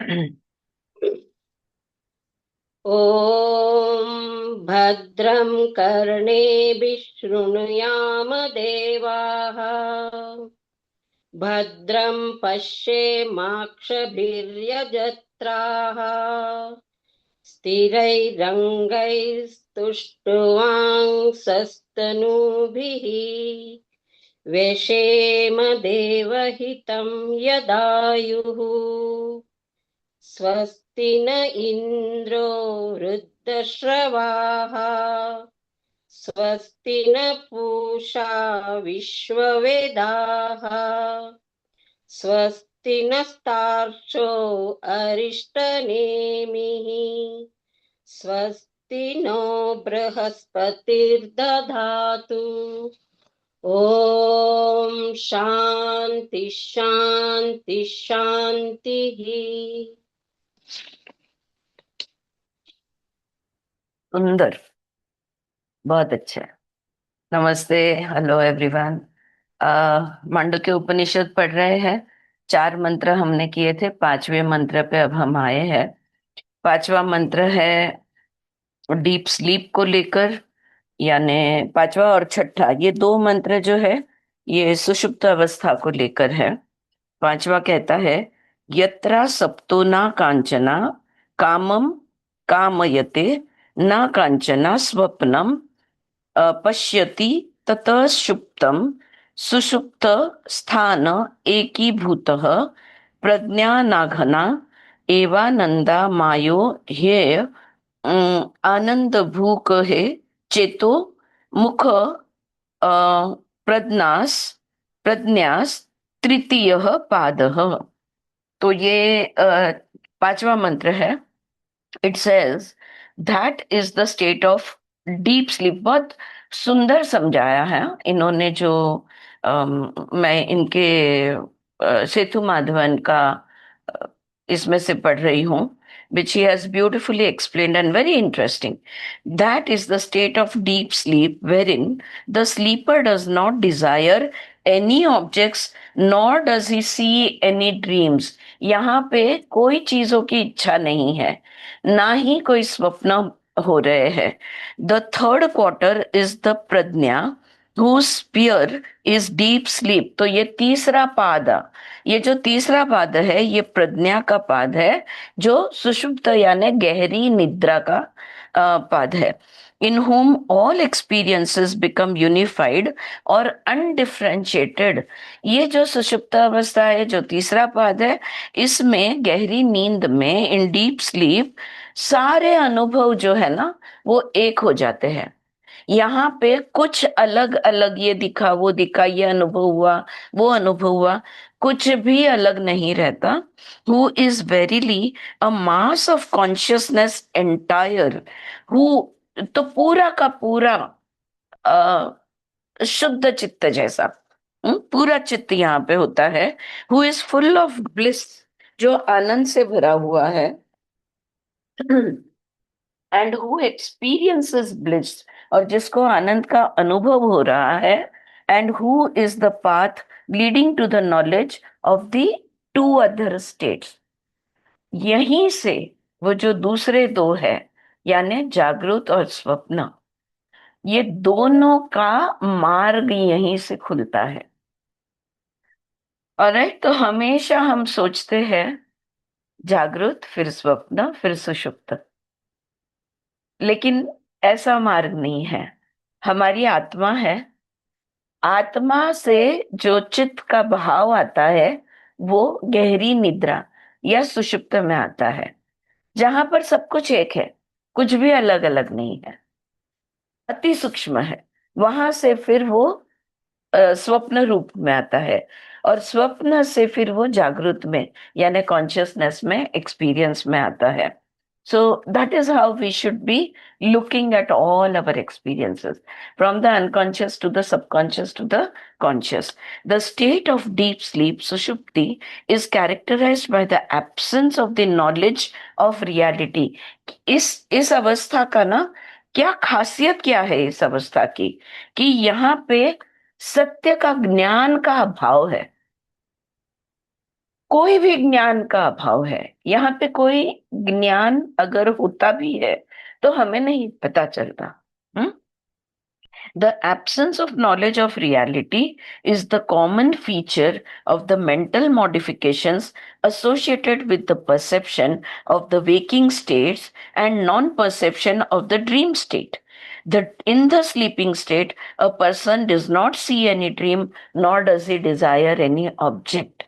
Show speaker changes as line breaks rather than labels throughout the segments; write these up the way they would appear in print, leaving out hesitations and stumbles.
ॐ भद्रं कर्णेभिः शृणुयाम देवाः। भद्रं पश्येमाक्षभिर्यजत्राः। स्थिरैरङ्गैस्तुष्टुवांसस्तनूभिः। व्यशेम देवहितं यदायुः। स्वस्ति न इन्द्रो वृद्धश्रवाः। स्वस्ति न पूषा विश्ववेदाः। स्वस्ति नस्तार्क्ष्यो अरिष्टनेमिः। स्वस्ति नो बृहस्पतिर्दधातु। ॐ शान्ति शान्ति शान्तिः।
सुंदर, बहुत अच्छा। नमस्ते, हेलो एवरीवन। मांडुक्य उपनिषद पढ़ रहे हैं। 4 मंत्र हमने किए थे, 5वें मंत्र पे अब हम आए हैं। 5वां मंत्र है डीप स्लीप को लेकर, यानी 5वां और 6ठा, ये 2 मंत्र जो है ये सुषुप्त अवस्था को लेकर है। 5वां कहता है, यत्रा सप्तो न कांचना कामम कामयते न कांचना स्वप्नम पश्यति ततः सुप्तम सुषुप्त स्थान एकीभूतः प्रज्ञानाघना एवानंदा मायो ह्येय आनंद भूक है चेतो मुख प्रज्ञास प्रज्ञास तृतीय पादः। तो ये 5वां मंत्र है। It says that is the state of deep sleep. बहुत सुंदर समझाया है इन्होंने। जो मैं इनके सेतु माधवन का इसमें से पढ़ रही हूँ, which he has beautifully explained and very interesting. That is the state of deep sleep wherein the sleeper does not desire any objects nor does he see any dreams. यहाँ पे कोई चीजों की इच्छा नहीं है, ना ही कोई स्वप्न हो रहे हैं। The third quarter is the Pragya whose sphere is deep sleep। तो ये तीसरा पाद, ये जो तीसरा पाद है ये प्रज्ञा का पाद है, जो सुषुप्त यानी गहरी निद्रा का पाद है। इन whom all experiences become unified और अनडिफरेंशिएटेड। ये जो सुषुप्त अवस्था है, जो तीसरा पाद है, इसमें गहरी नींद में, इन डीप स्लीप, सारे अनुभव जो है ना वो एक हो जाते हैं। यहाँ पे कुछ अलग अलग, ये दिखा वो दिखा, ये अनुभव हुआ वो अनुभव हुआ, कुछ भी अलग नहीं रहता। Who is verily a mass of consciousness entire. Who, तो पूरा का पूरा शुद्ध चित्त जैसा, पूरा चित्त यहाँ पे होता है। Who is full of bliss, जो आनंद से भरा हुआ है। एंड हु एक्सपीरियंसेस ब्लिस, और जिसको आनंद का अनुभव हो रहा है। And who is the path leading to the knowledge of the 2 other states. यहीं से वो जो दूसरे 2 है, यानी जागृत और स्वप्न, ये दोनों का मार्ग यहीं से खुलता है। और तो हमेशा हम सोचते हैं जागृत, फिर स्वप्न, फिर सुषुप्त, लेकिन ऐसा मार्ग नहीं है। हमारी आत्मा है, आत्मा से जो चित्त का भाव आता है वो गहरी निद्रा या सुषुप्त में आता है, जहां पर सब कुछ एक है, कुछ भी अलग अलग नहीं है, अति सूक्ष्म है। वहां से फिर वो स्वप्न रूप में आता है, और स्वप्न से फिर वो जागृत में यानी कॉन्शियसनेस में, एक्सपीरियंस में आता है। So that is how we should be looking at all our experiences, from the unconscious to the subconscious to the conscious. The state of deep sleep sushupti is characterised by the absence of the knowledge of reality. इस अवस्था का ना, क्या खासियत क्या है इस अवस्था की, कि यहाँ पे सत्य का, ज्ञान का अभाव है। कोई भी ज्ञान का अभाव है यहाँ पे। कोई ज्ञान अगर होता भी है तो हमें नहीं पता चलता। हम्म? The absence of knowledge of reality is the common feature of the mental modifications associated with the perception of the waking states and non perception of the dream state. In the sleeping state, a person does not see any dream nor does he desire any object.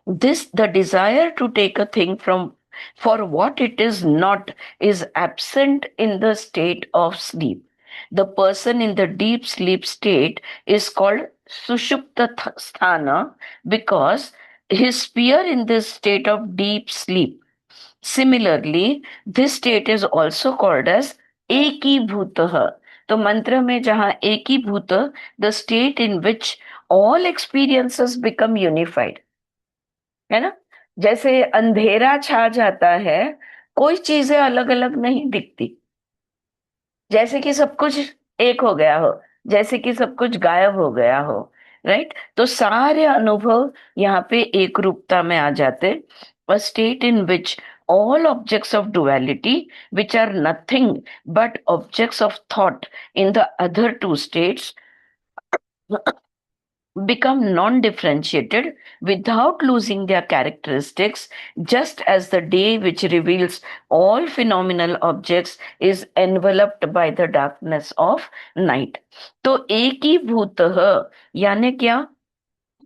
The desire to take a thing from for what it is not is absent in the state of sleep. The person in the deep sleep state is called sushupta sthana because his sphere in this state of deep sleep. Similarly, this state is also called as ekibhutah. तो मंत्र में जहां ekibhuta, the state in which all experiences become unified, है ना। जैसे अंधेरा छा जाता है, कोई चीजें अलग अलग नहीं दिखती, जैसे कि सब कुछ एक हो गया हो, जैसे कि सब कुछ गायब हो गया हो। राइट, तो सारे अनुभव यहाँ पे एक रूपता में आ जाते। A state in which all objects of duality, which are nothing but objects of thought in the other two states, become non differentiated without losing their characteristics, just as the day which reveals all phenomenal objects is enveloped by the darkness of night. तो एक ही भूत यानी क्या,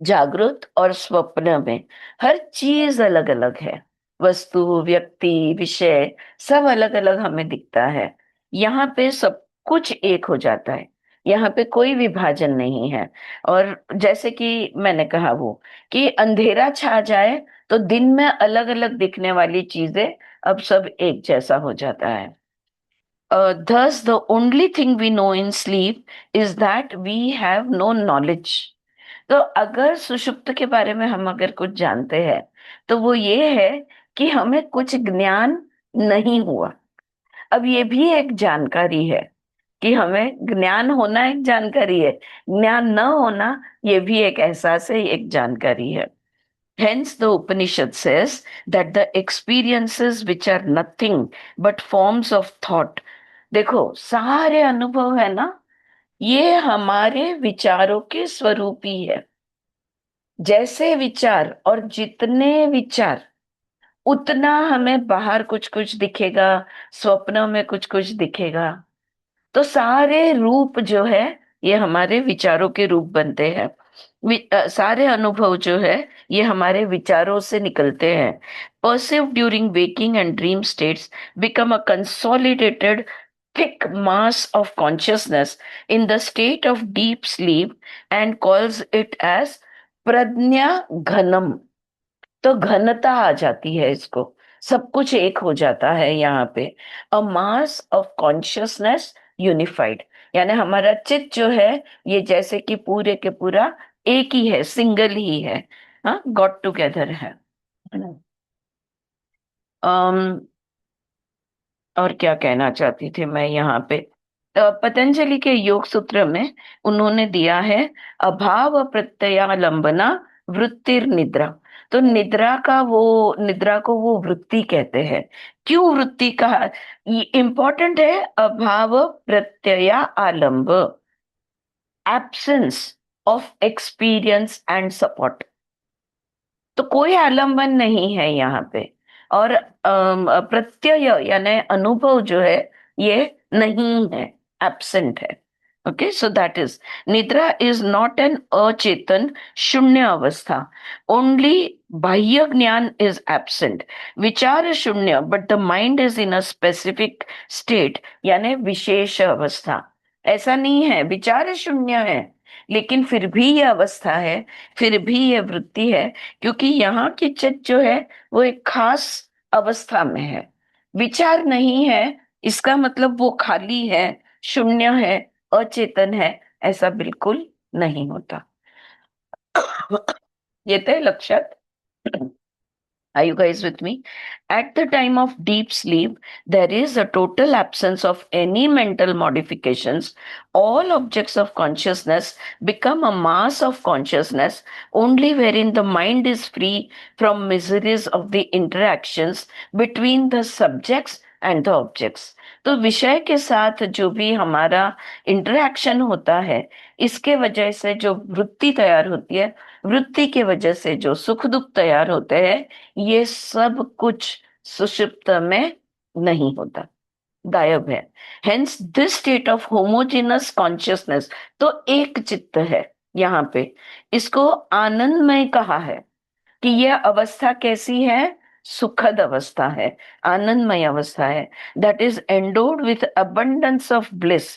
जागृत और स्वप्न में हर चीज अलग अलग है। वस्तु, व्यक्ति, विषय सब अलग अलग हमें दिखता है। यहाँ पे सब कुछ एक हो जाता है, यहाँ पे कोई विभाजन नहीं है। और जैसे कि मैंने कहा वो, कि अंधेरा छा जाए तो दिन में अलग अलग दिखने वाली चीजें अब सब एक जैसा हो जाता है। Thus, the only thing we know in sleep is that we have no knowledge. तो अगर सुषुप्त के बारे में हम अगर कुछ जानते हैं तो वो ये है कि हमें कुछ ज्ञान नहीं हुआ। अब ये भी एक जानकारी है कि हमें ज्ञान होना एक जानकारी है, ज्ञान न होना ये भी एक एहसास है, एक जानकारी है। Hence, the Upanishad says that the experiences which are nothing but forms of thought, देखो सारे अनुभव है ना, ये हमारे विचारों के स्वरूप ही है। जैसे विचार और जितने विचार उतना हमें बाहर कुछ कुछ दिखेगा, स्वप्नों में कुछ कुछ दिखेगा। तो सारे रूप जो है ये हमारे विचारों के रूप बनते हैं। सारे अनुभव जो है ये हमारे विचारों से निकलते हैं। Perceive during waking and dream states become a consolidated thick mass of consciousness in the state of deep sleep and calls it as प्रज्ञा घनम। तो घनता आ जाती है इसको, सब कुछ एक हो जाता है यहाँ पे। अ मास ऑफ कॉन्शियसनेस यूनिफाइड, यानी हमारा चित्त जो है ये जैसे कि पूरे के पूरा एक ही है, सिंगल ही है, हाँ, गॉट टुगेदर है। अम और क्या कहना चाहती थी मैं यहाँ पे। पतंजलि के योग सूत्र में उन्होंने दिया है अभाव प्रत्ययालंबना वृत्तिर निद्रा। तो निद्रा को वो वृत्ति कहते हैं। क्यों वृत्ति कहा, ये इंपॉर्टेंट है। अभाव प्रत्यया आलंब, absence of experience and support. तो कोई आलंबन नहीं है यहाँ पे। और प्रत्यय यानी अनुभव जो है ये नहीं है, एब्सेंट है। ओके, सो दैट इज निद्रा इज नॉट एन अचेतन शून्य अवस्था। ओनली बाह्य ज्ञान इज एब्सेंट। विचार शून्य but the mind is in a specific state, यानी विशेष अवस्था। ऐसा नहीं है विचार शून्य है लेकिन फिर भी ये अवस्था है, फिर भी ये वृत्ति है, क्योंकि यहाँ की चित्त जो है वो एक खास अवस्था में है। विचार नहीं है इसका मतलब वो खाली है, शून्य है, अचेतन है, ऐसा बिल्कुल नहीं होता। येते लक्षात? Are you guys with me? At the time of deep sleep, there is a total absence of any mental modifications. All objects of consciousness become a mass of consciousness only wherein the mind is free from miseries of the interactions between the subjects and the objects. तो विषय के साथ जो भी हमारा interaction होता है, इसके वजह से जो वृत्ति तैयार होती है, वृत्ति के वजह से जो सुख दुख तैयार होते हैं, ये सब कुछ सुषुप्त में नहीं होता, गायब है. Hence this state of homogeneous consciousness, तो एक चित्त है यहाँ पे, इसको आनंदमय कहा है कि यह अवस्था कैसी है, सुखद अवस्था है, आनंदमय अवस्था है, that is endowed with abundance of bliss.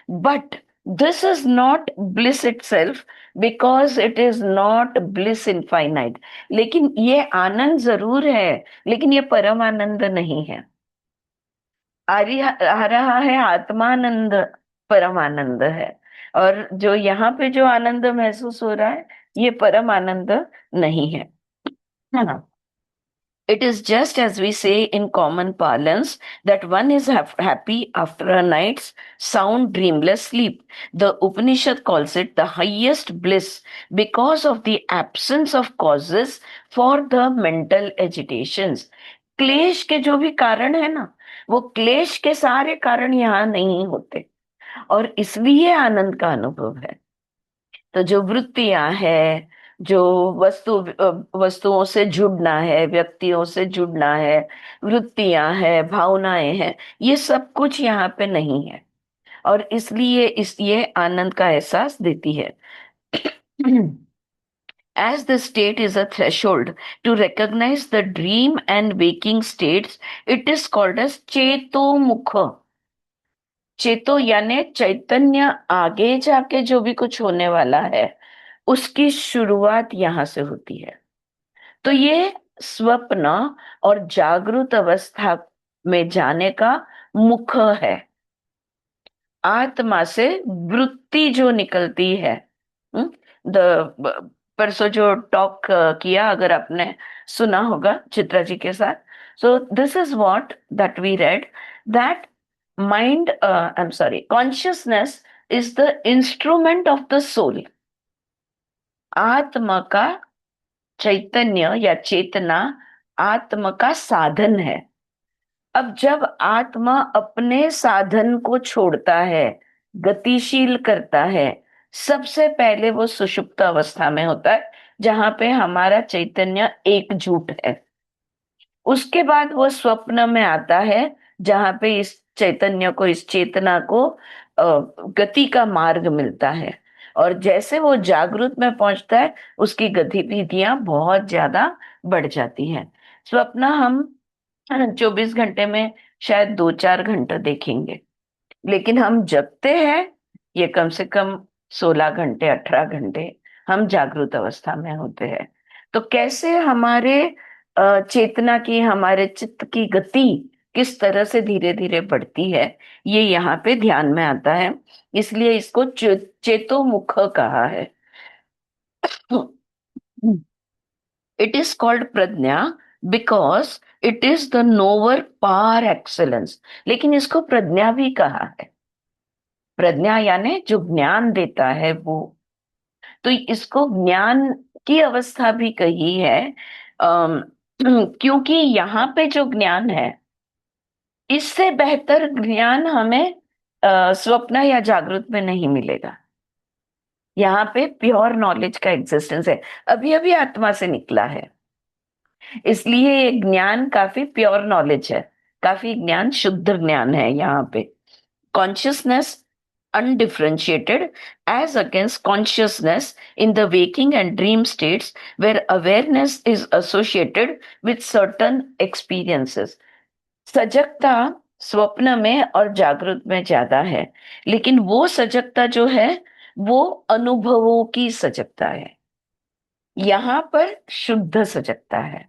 But this is not bliss itself, because it is not bliss infinite. लेकिन ये आनंद जरूर है, लेकिन ये परम आनंद नहीं है. आ रहा है आत्मानंद, परम आनंद है. और जो यहाँ पे जो आनंद महसूस हो रहा है, ये परम आनंद नहीं है. हाँ. It is just as we say in common parlance that one is happy after a night's sound, dreamless sleep. The Upanishad calls it the highest bliss because of the absence of causes for the mental agitations. क्लेश के जो भी कारण है ना, वो क्लेश के सारे कारण यहाँ नहीं होते, और इसलिए आनंद का अनुभव है. तो जो वृत्तियां है, जो वस्तुओं से जुड़ना है, व्यक्तियों से जुड़ना है, वृत्तियां है, भावनाएं हैं, ये सब कुछ यहाँ पे नहीं है, और इसलिए ये आनंद का एहसास देती है. As the state is a threshold to recognize the dream and waking states, it is called as चेतोमुख. चेतो यानी चैतन्य, आगे जाके जो भी कुछ होने वाला है उसकी शुरुआत यहां से होती है. तो ये स्वप्न और जागृत अवस्था में जाने का मुख है. आत्मा से वृत्ति जो निकलती है, द परसों जो टॉक किया, अगर आपने सुना होगा चित्रा जी के साथ, so this is what that we read, that mind, I'm sorry, consciousness is the instrument of the soul. आत्मा का, चैतन्य या चेतना आत्मा का साधन है. अब जब आत्मा अपने साधन को छोड़ता है, गतिशील करता है, सबसे पहले वो सुषुप्त अवस्था में होता है जहां पे हमारा चैतन्य एकजुट है. उसके बाद वो स्वप्न में आता है जहां पे इस चैतन्य को, इस चेतना को गति का मार्ग मिलता है. और जैसे वो जागृत में पहुंचता है, उसकी गतिविधियां बहुत ज्यादा बढ़ जाती हैं. स्वप्न हम 24 घंटे में शायद 2-4 घंटे देखेंगे, लेकिन हम जगते हैं ये कम से कम 16 घंटे, 18 घंटे हम जागृत अवस्था में होते हैं. तो कैसे हमारे चेतना की, हमारे चित्त की गति किस तरह से धीरे धीरे बढ़ती है, ये यहाँ पे ध्यान में आता है. इसलिए इसको चेतोमुख कहा है. इट इज कॉल्ड प्रज्ञा because it is the knower par excellence. लेकिन इसको प्रज्ञा भी कहा है. प्रज्ञा यानी जो ज्ञान देता है वो. तो इसको ज्ञान की अवस्था भी कही है, क्योंकि यहाँ पे जो ज्ञान है, इससे बेहतर ज्ञान हमें स्वप्न या जागृत में नहीं मिलेगा. यहाँ पे प्योर नॉलेज का एग्जिस्टेंस है, अभी अभी आत्मा से निकला है, इसलिए ये ज्ञान काफी प्योर नॉलेज है, काफी ज्ञान शुद्ध ज्ञान है. यहाँ पे consciousness undifferentiated as against consciousness in the waking and dream states where awareness is associated with certain experiences. सजगता स्वप्न में और जागृत में ज्यादा है, लेकिन वो सजगता जो है वो अनुभवों की सजगता है, यहाँ पर शुद्ध सजगता है.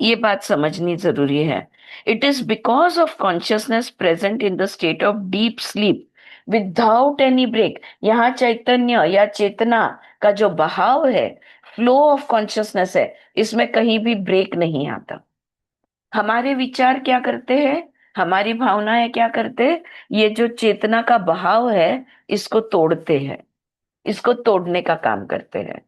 ये बात समझनी जरूरी है. It is because of consciousness present in the state of deep sleep without any break. यहाँ चैतन्य या चेतना का जो बहाव है, फ्लो ऑफ कॉन्शियसनेस है, इसमें कहीं भी ब्रेक नहीं आता। हमारे विचार क्या करते हैं, हमारी भावनाएं क्या करते हैं, ये जो चेतना का बहाव है इसको तोड़ते हैं, इसको तोड़ने का काम करते हैं,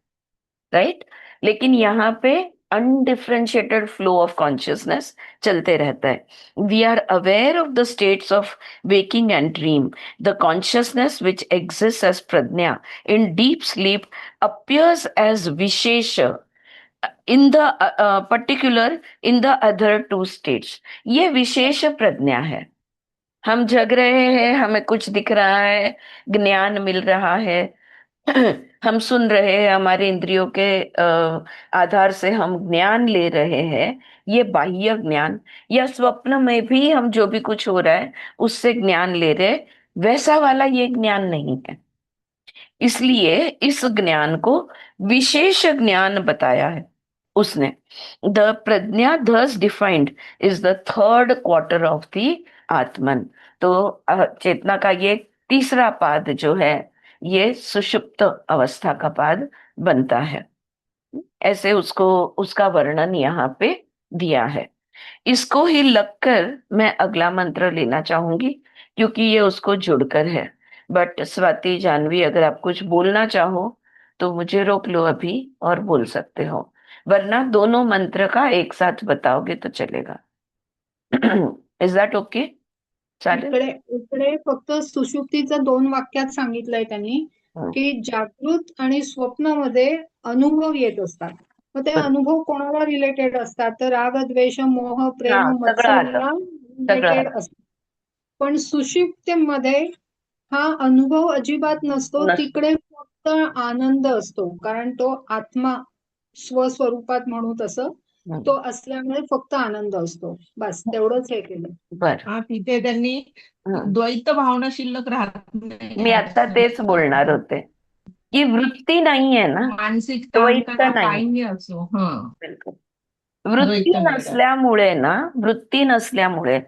राइट। लेकिन यहाँ पे अनडिफरेंशिएटेड फ्लो ऑफ कॉन्शियसनेस चलते रहता है। We are aware of the states of waking and dream. The consciousness which exist as प्रज्ञा in deep sleep appears as vishesha in the particular in the other two states। ये विशेष प्रज्ञा है। हम जग रहे हैं, हमें कुछ दिख रहा है, ज्ञान मिल रहा है, हम सुन रहे हैं, हमारे इंद्रियों के आधार से हम ज्ञान ले रहे हैं, ये बाह्य ज्ञान। या स्वप्न में भी हम जो भी कुछ हो रहा है उससे ज्ञान ले रहे, वैसा वाला ये ज्ञान नहीं है। इसलिए इस ज्ञान को विशेष ज्ञान बताया है उसने। The Pragya thus defined is the third quarter of the आत्मन। तो चेतना का ये तीसरा पाद जो है, ये सुषुप्त अवस्था का पाद बनता है। ऐसे उसको उसका वर्णन यहाँ पे दिया है। इसको ही लगकर मैं अगला मंत्र लेना चाहूंगी, क्योंकि ये उसको जुड़कर है। बट स्वाति, जानवी, अगर आप कुछ बोलना चाहो तो मुझे रोक लो अभी और बोल सकते हो, वरना दोनों मंत्र का एक साथ बताओगे तो चलेगा। Is that okay? चालेल।
इकडे इकडे फक्त सुषुप्तीचं 2 वाक्यात सांगितलंय त्यांनी
हं,
की जागृत आणि स्वप्नामध्ये अनुभव येत असतात. मग ते
बरं.
अनुभव कोणाला रिलेटेड असतात, तर राग, द्वेष, मोह, प्रेम,
हा, सगळं आलं,
मत्सरला
सगळं
रिलेटेड
आलं.
असतात. पण सुषुप्तीमध्ये हा अनुभव अजिबात नसतो.
नसतं.
तिकडे फक्त आनंद असतो, कारण तो आत्मा स्वस्वरूपात म्हणू तसं
हं,
तो असल्यामुळे फक्त आनंद असतो. बस तेवढंच हे केलं.
बरं.
हा तिथे त्यांनी
हं.
द्वैत भावना शिल्लक राहत नाही.
मी आता तेच बोलणार होते की वृत्ती नाहीये ना,
मानसिक
द्वैत
ताणतणाव
नाही.
काही असो.
बिलकुल. वृत्ती
द्वैत नाही.
नसल्यामुळे ना, वृत्ती नसल्यामुळे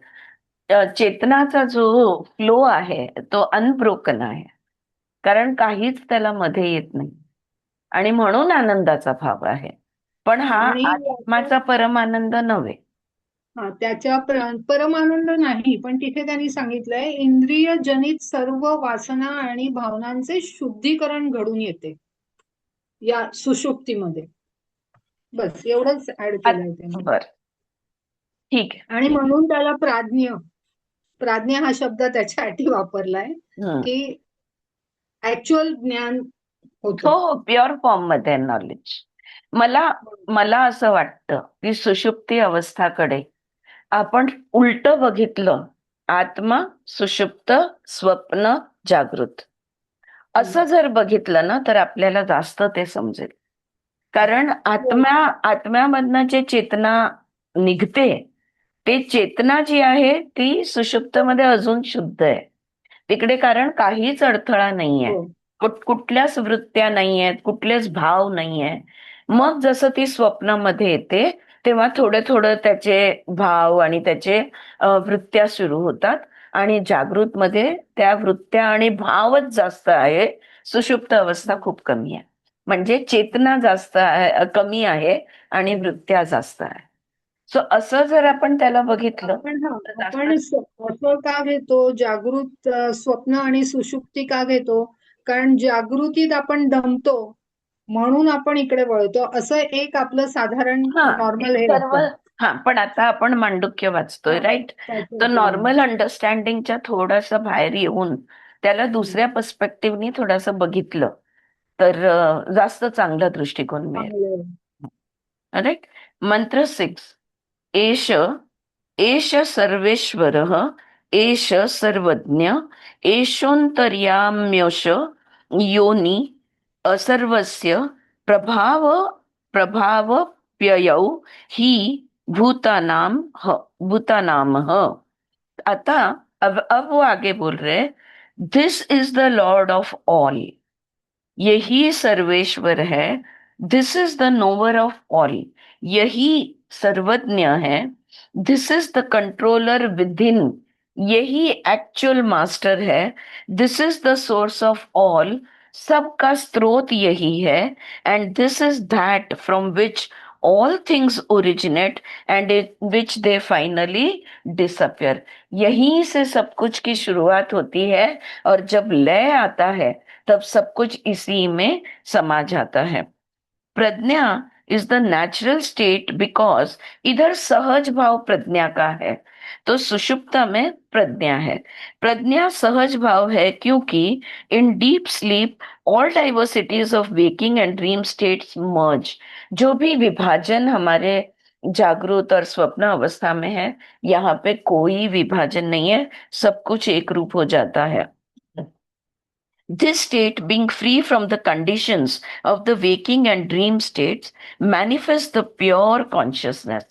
चेतनाचा जो फ्लो आहे तो अनब्रोकन आहे, कारण काहीच त्याला मध्ये येत नाही, आणि म्हणून आनंदाचा भाव आहे. पण हा
आणि
आत्माचा परमानंद नव्हे.
त्याच्या परमानंद नाही, पण तिथे त्यांनी सांगितलंय इंद्रिय जनित सर्व वासना आणि भावनांचे शुद्धीकरण घडून येते या सुषुप्तीमध्ये. बस एवढंच ऍड केलंय त्यांनी.
बर, ठीक आहे.
आणि म्हणून त्याला प्राज्ञ हा शब्द त्याच्यासाठी वापरलाय
हम्म.
की ऍक्च्युअल ज्ञान
हो
होतं.
हो, प्युअर फॉर्म मध्ये नॉलेज. मला मला असं वाटतं की सुषुप्ती अवस्थाकडे आपण उलट बघितलं, आत्मा, सुषुप्त, स्वप्न, जागृत, असं जर बघितलं ना तर आपल्याला जास्त ते समजेल. कारण आत्म्यामधनं जे चेतना निघते, ते चेतना जी आहे ती सुषुप्तमध्ये अजून शुद्ध आहे तिकडे, कारण काहीच अडथळा नाहीये,
हो.
कुठल्याच वृत्त्या नाहीयेत, कुठलेच भाव नाहीये. मग जसं ती स्वप्नामध्ये येते तेव्हा थोडे थोडं त्याचे भाव आणि त्याचे वृत्त्या सुरू होतात, आणि जागृत मध्ये त्या वृत्त्या आणि भावच जास्त आहे, सुषुप्त अवस्था खूप कमी आहे. म्हणजे चेतना जास्त आहे, कमी आहे, आणि वृत्त्या जास्त आहे. सो असं जर आपण त्याला बघितलं
आपण असं का घेतो जागृत स्वप्न आणि सुषुप्ती का घेतो, कारण जागृतीत आपण दमतो म्हणून आपण इकडे वळतो, असं एक आपलं साधारण नॉर्मल हे
सर्व.
असतं.
हा, पण आता आपण मांडुक्य वाचतोय, राईट. तर नॉर्मल अंडरस्टँडिंगच्या थोडस बाहेर येऊन त्याला दुसऱ्या पर्स्पेक्टिव्हनी थोडस बघितलं तर जास्त चांगला दृष्टिकोन मिळेल, राईट. मंत्र 6. एष एष सर्वेश्वरः एष सर्वज्ञ एषोऽन्तर्याम्योष योनि सर्वस्य प्रभाव प्रभावप्ययौ हि भूतानामः। आता अब वो आगे बोल रहे, this is the Lord of all, यही सर्वेश्वर है, this is the nowhere of all, यही सर्वज्ञ है, this is the controller with in, यही एक्चुअल मास्टर है, this is the source of all, सबका स्रोत यही है, and this is that from which all things originate and which they finally disappear. यहीं से सब कुछ की शुरुआत होती है, और जब लय आता है तब सब कुछ इसी में समा जाता है। Prajna is the natural state because इधर सहज भाव प्रज्ञा का है, तो सुषुप्ता में प्रज्ञा है। प्रज्ञा सहज भाव है क्योंकि in deep sleep all diversities of waking and dream states merge. जो भी विभाजन हमारे जागृत और स्वप्न अवस्था में है, यहाँ पे कोई विभाजन नहीं है, सब कुछ एक रूप हो जाता है। This state, being free from the conditions of the waking and dream states, manifests the pure consciousness.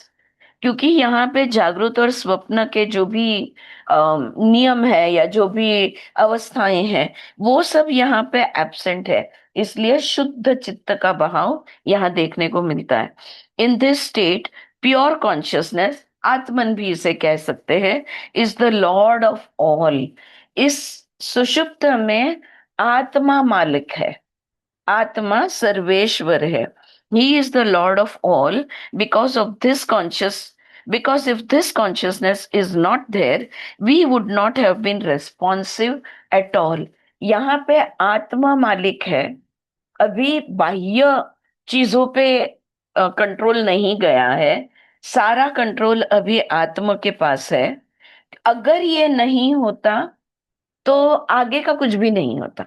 क्योंकि यहाँ पे जागृत और स्वप्न के जो भी नियम है या जो भी अवस्थाएं हैं, वो सब यहाँ पे एब्सेंट है, इसलिए शुद्ध चित्त का बहाव यहाँ देखने को मिलता है। In this state pure consciousness, आत्मन भी इसे कह सकते हैं, is the Lord of all. इस सुषुप्त में आत्मा मालिक है, आत्मा सर्वेश्वर है। He is the Lord of all because of this conscious, because if this consciousness is not there, we would not have been responsive at all. यहाँ पे आत्मा मालिक है, अभी बाह्य चीजों पे कंट्रोल नहीं गया है, सारा कंट्रोल अभी आत्मा के पास है। अगर ये नहीं होता तो आगे का कुछ भी नहीं होता,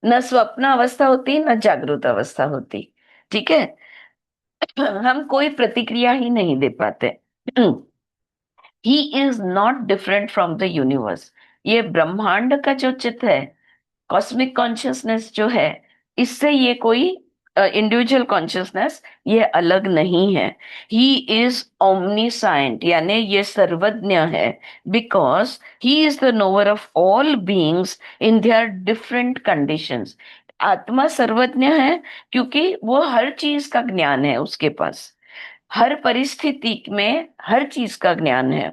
न स्वप्न अवस्था होती न जागृत अवस्था होती। ठीक है, हम कोई प्रतिक्रिया ही नहीं दे पाते। He is not different from the universe. ये ब्रह्मांड का जो चित्त है, कॉस्मिक कॉन्शियसनेस जो है, इससे ये कोई इंडिविजुअल कॉन्शियसनेस ये अलग नहीं है। ही इज ओमनीसाइंट, यानी ये सर्वज्ञ है, because he is the nowhere of all beings in their different conditions. आत्मा सर्वज्ञ है क्योंकि वो हर चीज का ज्ञान है उसके पास, हर परिस्थिति में हर चीज का ज्ञान है।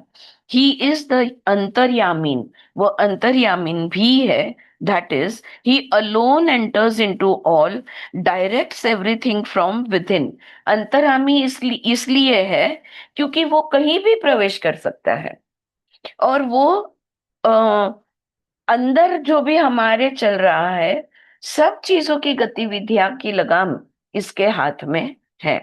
ही इज द अंतर्यामीन, वो अंतर्यामीन भी है। That is, he alone enters into all, directs everything from with in. अंतर्यामी इसलिए है क्योंकि वो कहीं भी प्रवेश कर सकता है, और वो अ, अंदर जो भी हमारे चल रहा है, सब चीजों की गतिविधियां की लगाम इसके हाथ में है।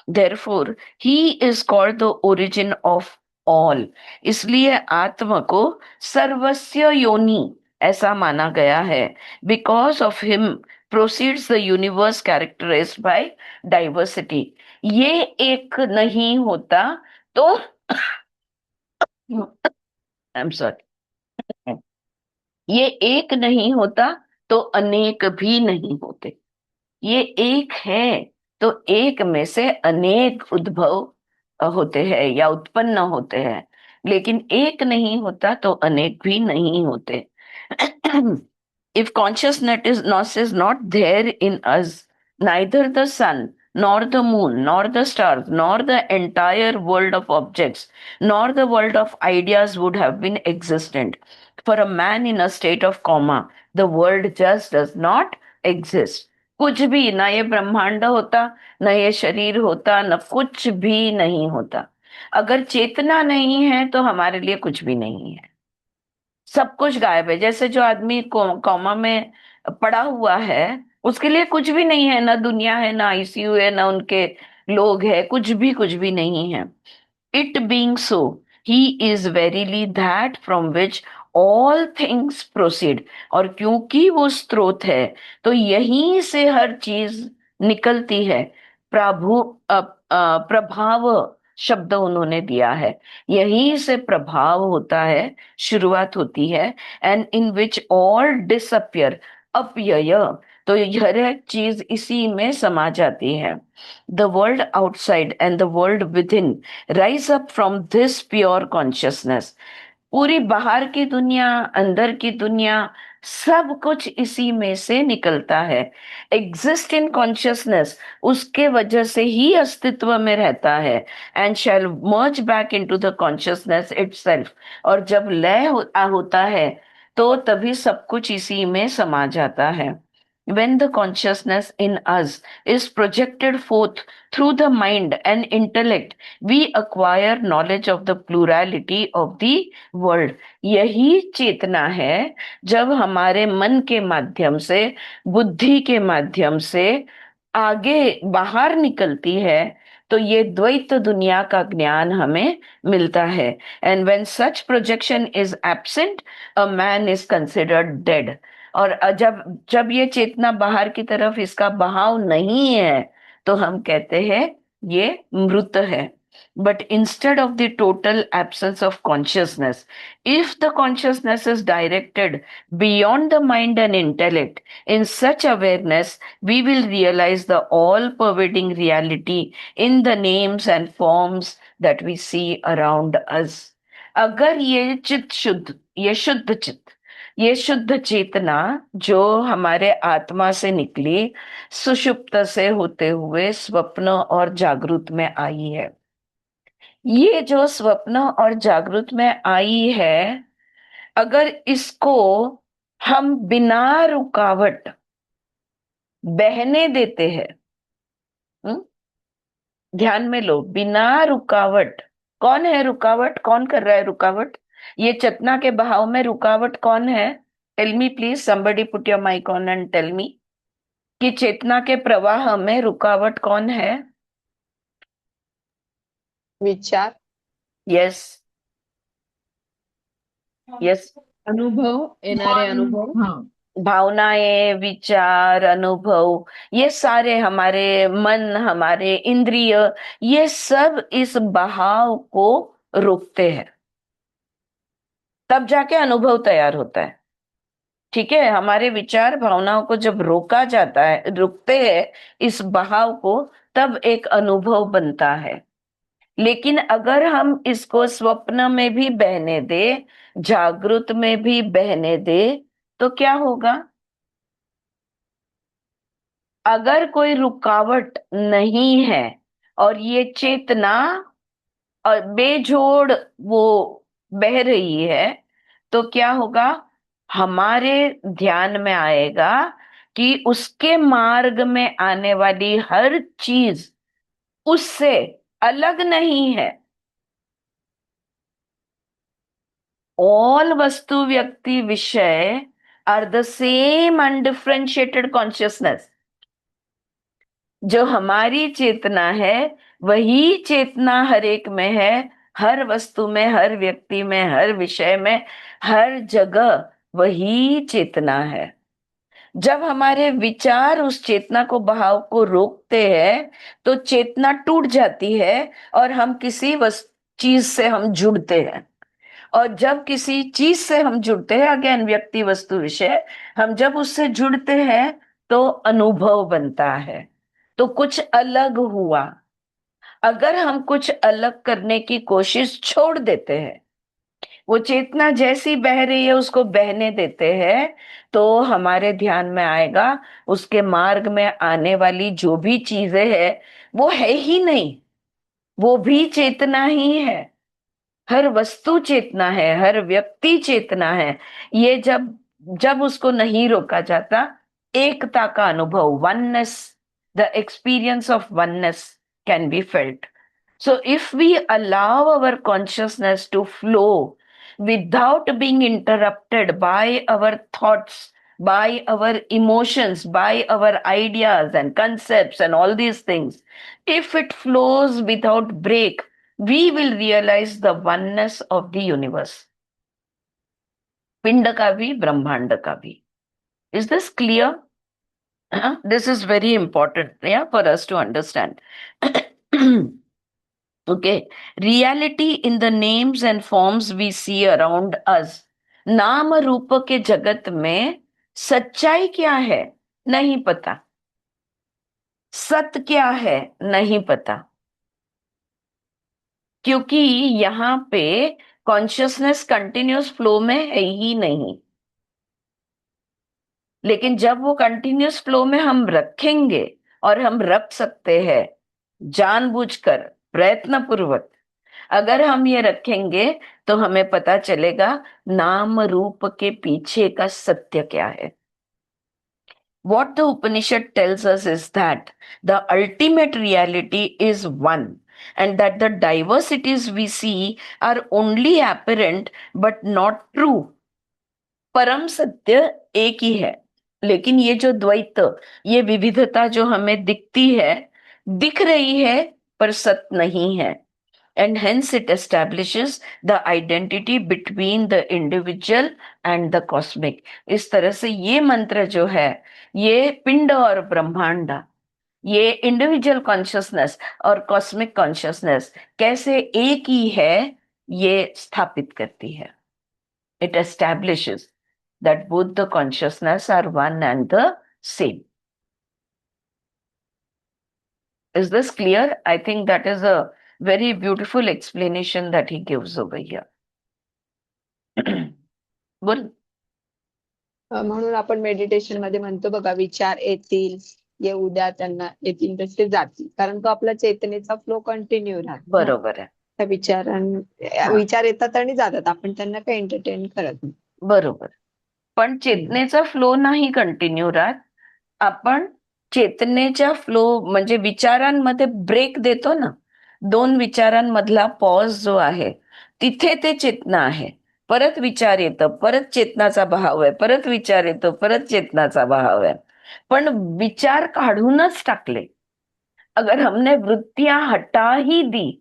Therefore, he is called the origin of all. इसलिए आत्मा को सर्वस्य योनि ऐसा माना गया है। Because of him proceeds the universe characterized by diversity. ये एक नहीं होता तो I'm sorry, ये एक नहीं होता तो अनेक भी नहीं होते। ये एक है तो एक में से अनेक उद्भव होते हैं या उत्पन्न होते हैं, लेकिन एक नहीं होता तो अनेक भी नहीं होते। If consciousness is not there in us, neither the sun, nor the moon, nor the stars, nor the entire world of objects, nor the world of ideas would have been existent. For a man in a state of coma, the world just does not exist. कुछ भी ना, ये ब्रह्मांड होता, न ये शरीर होता, न कुछ भी नहीं होता। अगर चेतना नहीं है तो हमारे लिए कुछ भी नहीं है, सब कुछ गायब है। जैसे जो आदमी कोमा में पड़ा हुआ है, उसके लिए कुछ भी नहीं है, ना दुनिया है, ना आईसीयू है, ना उनके लोग है, कुछ भी नहीं है। It being so, he is verily that from which all things proceed. और क्योंकि वो स्रोत है तो यहीं से हर चीज निकलती है। प्रभाव शब्द उन्होंने दिया है, यहीं से प्रभाव होता है, शुरुआत होती है। And in which all disappear, अपयय, तो हर एक चीज इसी में समा जाती है। The world outside and the world within rise up from this pure consciousness. पूरी बाहर की दुनिया, अंदर की दुनिया, सब कुछ इसी में से निकलता है। एग्जिस्ट इन कॉन्शियसनेस, उसके वजह से ही अस्तित्व में रहता है। And shall merge back into the consciousness itself. और जब लय होता है तो तभी सब कुछ इसी में समा जाता है। when the consciousness in us is projected forth through the mind and intellect, we acquire knowledge of the plurality of the world. यही चेतना है जब हमारे मन के माध्यम से, बुद्धि के माध्यम से आगे बाहर निकलती है, तो ये द्वैत दुनिया का ज्ञान हमें मिलता है. And when such projection is absent, a man is considered dead. और जब जब ये चेतना बाहर की तरफ इसका बहाव नहीं है, तो हम कहते हैं ये मृत है. But instead of the total absence of consciousness, if the consciousness is directed beyond the mind and intellect, in such awareness we will realize the all pervading reality in the names and forms that we see around us. अगर ये चित शुद्ध, ये शुद्ध चित, ये शुद्ध चेतना जो हमारे आत्मा से निकली, सुषुप्त से होते हुए स्वप्न और जागृत में आई है, ये जो स्वप्न और जागृत में आई है, अगर इसको हम बिना रुकावट बहने देते हैं, ध्यान में लो, बिना रुकावट. कौन है रुकावट? कौन कर रहा है रुकावट? ये चेतना के बहाव में रुकावट कौन है? Tell me please, somebody put your mike on and tell me कि चेतना के प्रवाह में रुकावट कौन है?
विचार.
Yes, yes.
अनुभव, येणारे अनुभव.
हा.
भावनाएं, विचार, अनुभव, ये सारे हमारे मन, हमारे इंद्रिय, ये सब इस बहाव को रोकते हैं, तब जाके अनुभव तैयार होता है. ठीक है, हमारे विचार भावनाओं को जब रोका जाता है, रुकते हैं इस बहाव को, तब एक अनुभव बनता है. लेकिन अगर हम इसको स्वप्न में भी बहने दे, जागृत में भी बहने दे, तो क्या होगा? अगर कोई रुकावट नहीं है और ये चेतना और बेजोड़ वो बह रही है, तो क्या होगा? हमारे ध्यान में आएगा कि उसके मार्ग में आने वाली हर चीज उससे अलग नहीं है. ऑल वस्तु, व्यक्ति, विषय are the same undifferentiated consciousness. जो हमारी चेतना है वही चेतना हर एक में है, हर वस्तु में, हर व्यक्ति में, हर विषय में, हर जगह वही चेतना है. जब हमारे विचार उस चेतना को, बहाव को रोकते हैं, तो चेतना टूट जाती है और हम किसी चीज से हम जुड़ते हैं. और जब किसी चीज से हम जुड़ते हैं, अगेन व्यक्ति, वस्तु, विषय, हम जब उससे जुड़ते हैं तो अनुभव बनता है, तो कुछ अलग हुआ. अगर हम कुछ अलग करने की कोशिश छोड़ देते हैं, वो चेतना जैसी बह रही है उसको बहने देते हैं, तो हमारे ध्यान में आएगा उसके मार्ग में आने वाली जो भी चीजें है वो है ही नहीं, वो भी चेतना ही है. हर वस्तु चेतना है, हर व्यक्ति चेतना है. ये जब जब उसको नहीं रोका जाता, एकता का अनुभव, oneness, the experience of oneness can be felt. So if we allow our consciousness to flow without being interrupted by our thoughts, by our emotions, by our ideas and concepts and all these things, if it flows without break, we will realize the oneness of the universe. पिंड का भी, ब्रह्मांड का भी. Is this clear? This is very important, yeah, for us to understand. Okay, reality in the names and forms we see around us. नाम रूप के जगत में सच्चाई क्या है नहीं पता, सत्य क्या है नहीं पता, क्योंकि यहाँ पे कॉन्शियसनेस कंटिन्यूस फ्लो में है ही नहीं. लेकिन जब वो कंटिन्यूस फ्लो में हम रखेंगे, और हम रख सकते हैं जानबूझकर, प्रयत्न पूर्वक, अगर हम ये रखेंगे तो हमें पता चलेगा नाम रूप के पीछे का सत्य क्या है. what the Upanishad tells us is that the ultimate reality is one, and that the diversities we see are only apparent but not true. परम सत्य एक ही है, लेकिन ये जो द्वैत, ये विविधता जो हमें दिखती है, दिख रही है पर सत्य नहीं है. And hence it establishes the identity between the individual and the cosmic. इस तरह से ये मंत्र जो है, ये पिंड और ब्रह्मांड, ये इंडिविजुअल कॉन्शियसनेस और कॉस्मिक कॉन्शियसनेस कैसे एक ही है, ये स्थापित करती है. It establishes that both the consciousness are one and the same. Is this clear? I think that is a very beautiful explanation that he gives over here. बोल.
म्हणून आपण मेडिटेशन मध्ये म्हणतो बघा, विचार येतील, जे उद्या त्यांना येतील तसे जातील, कारण तो आपला चेतनेचा फ्लो कंटिन्यू राहतो.
बरोबर आहे.
त्या विचार येतात आणि जातात, आपण त्यांना काही एंटरटेन करत नाही.
बरोबर. पण चेतनेचा फ्लो नाही कंटिन्यू राहत. आपण चेतनेच्या फ्लो म्हणजे विचारांमध्ये ब्रेक देतो ना, दोन विचारांमधला पॉज जो आहे, तिथे ते चेतना आहे. परत विचार येतं, परत चेतनाचा भाव आहे, परत विचार येतो, परत चेतनाचा भाव है. पण विचार काढूनच टाकले, अगर हमने वृत्तियां हटा ही दी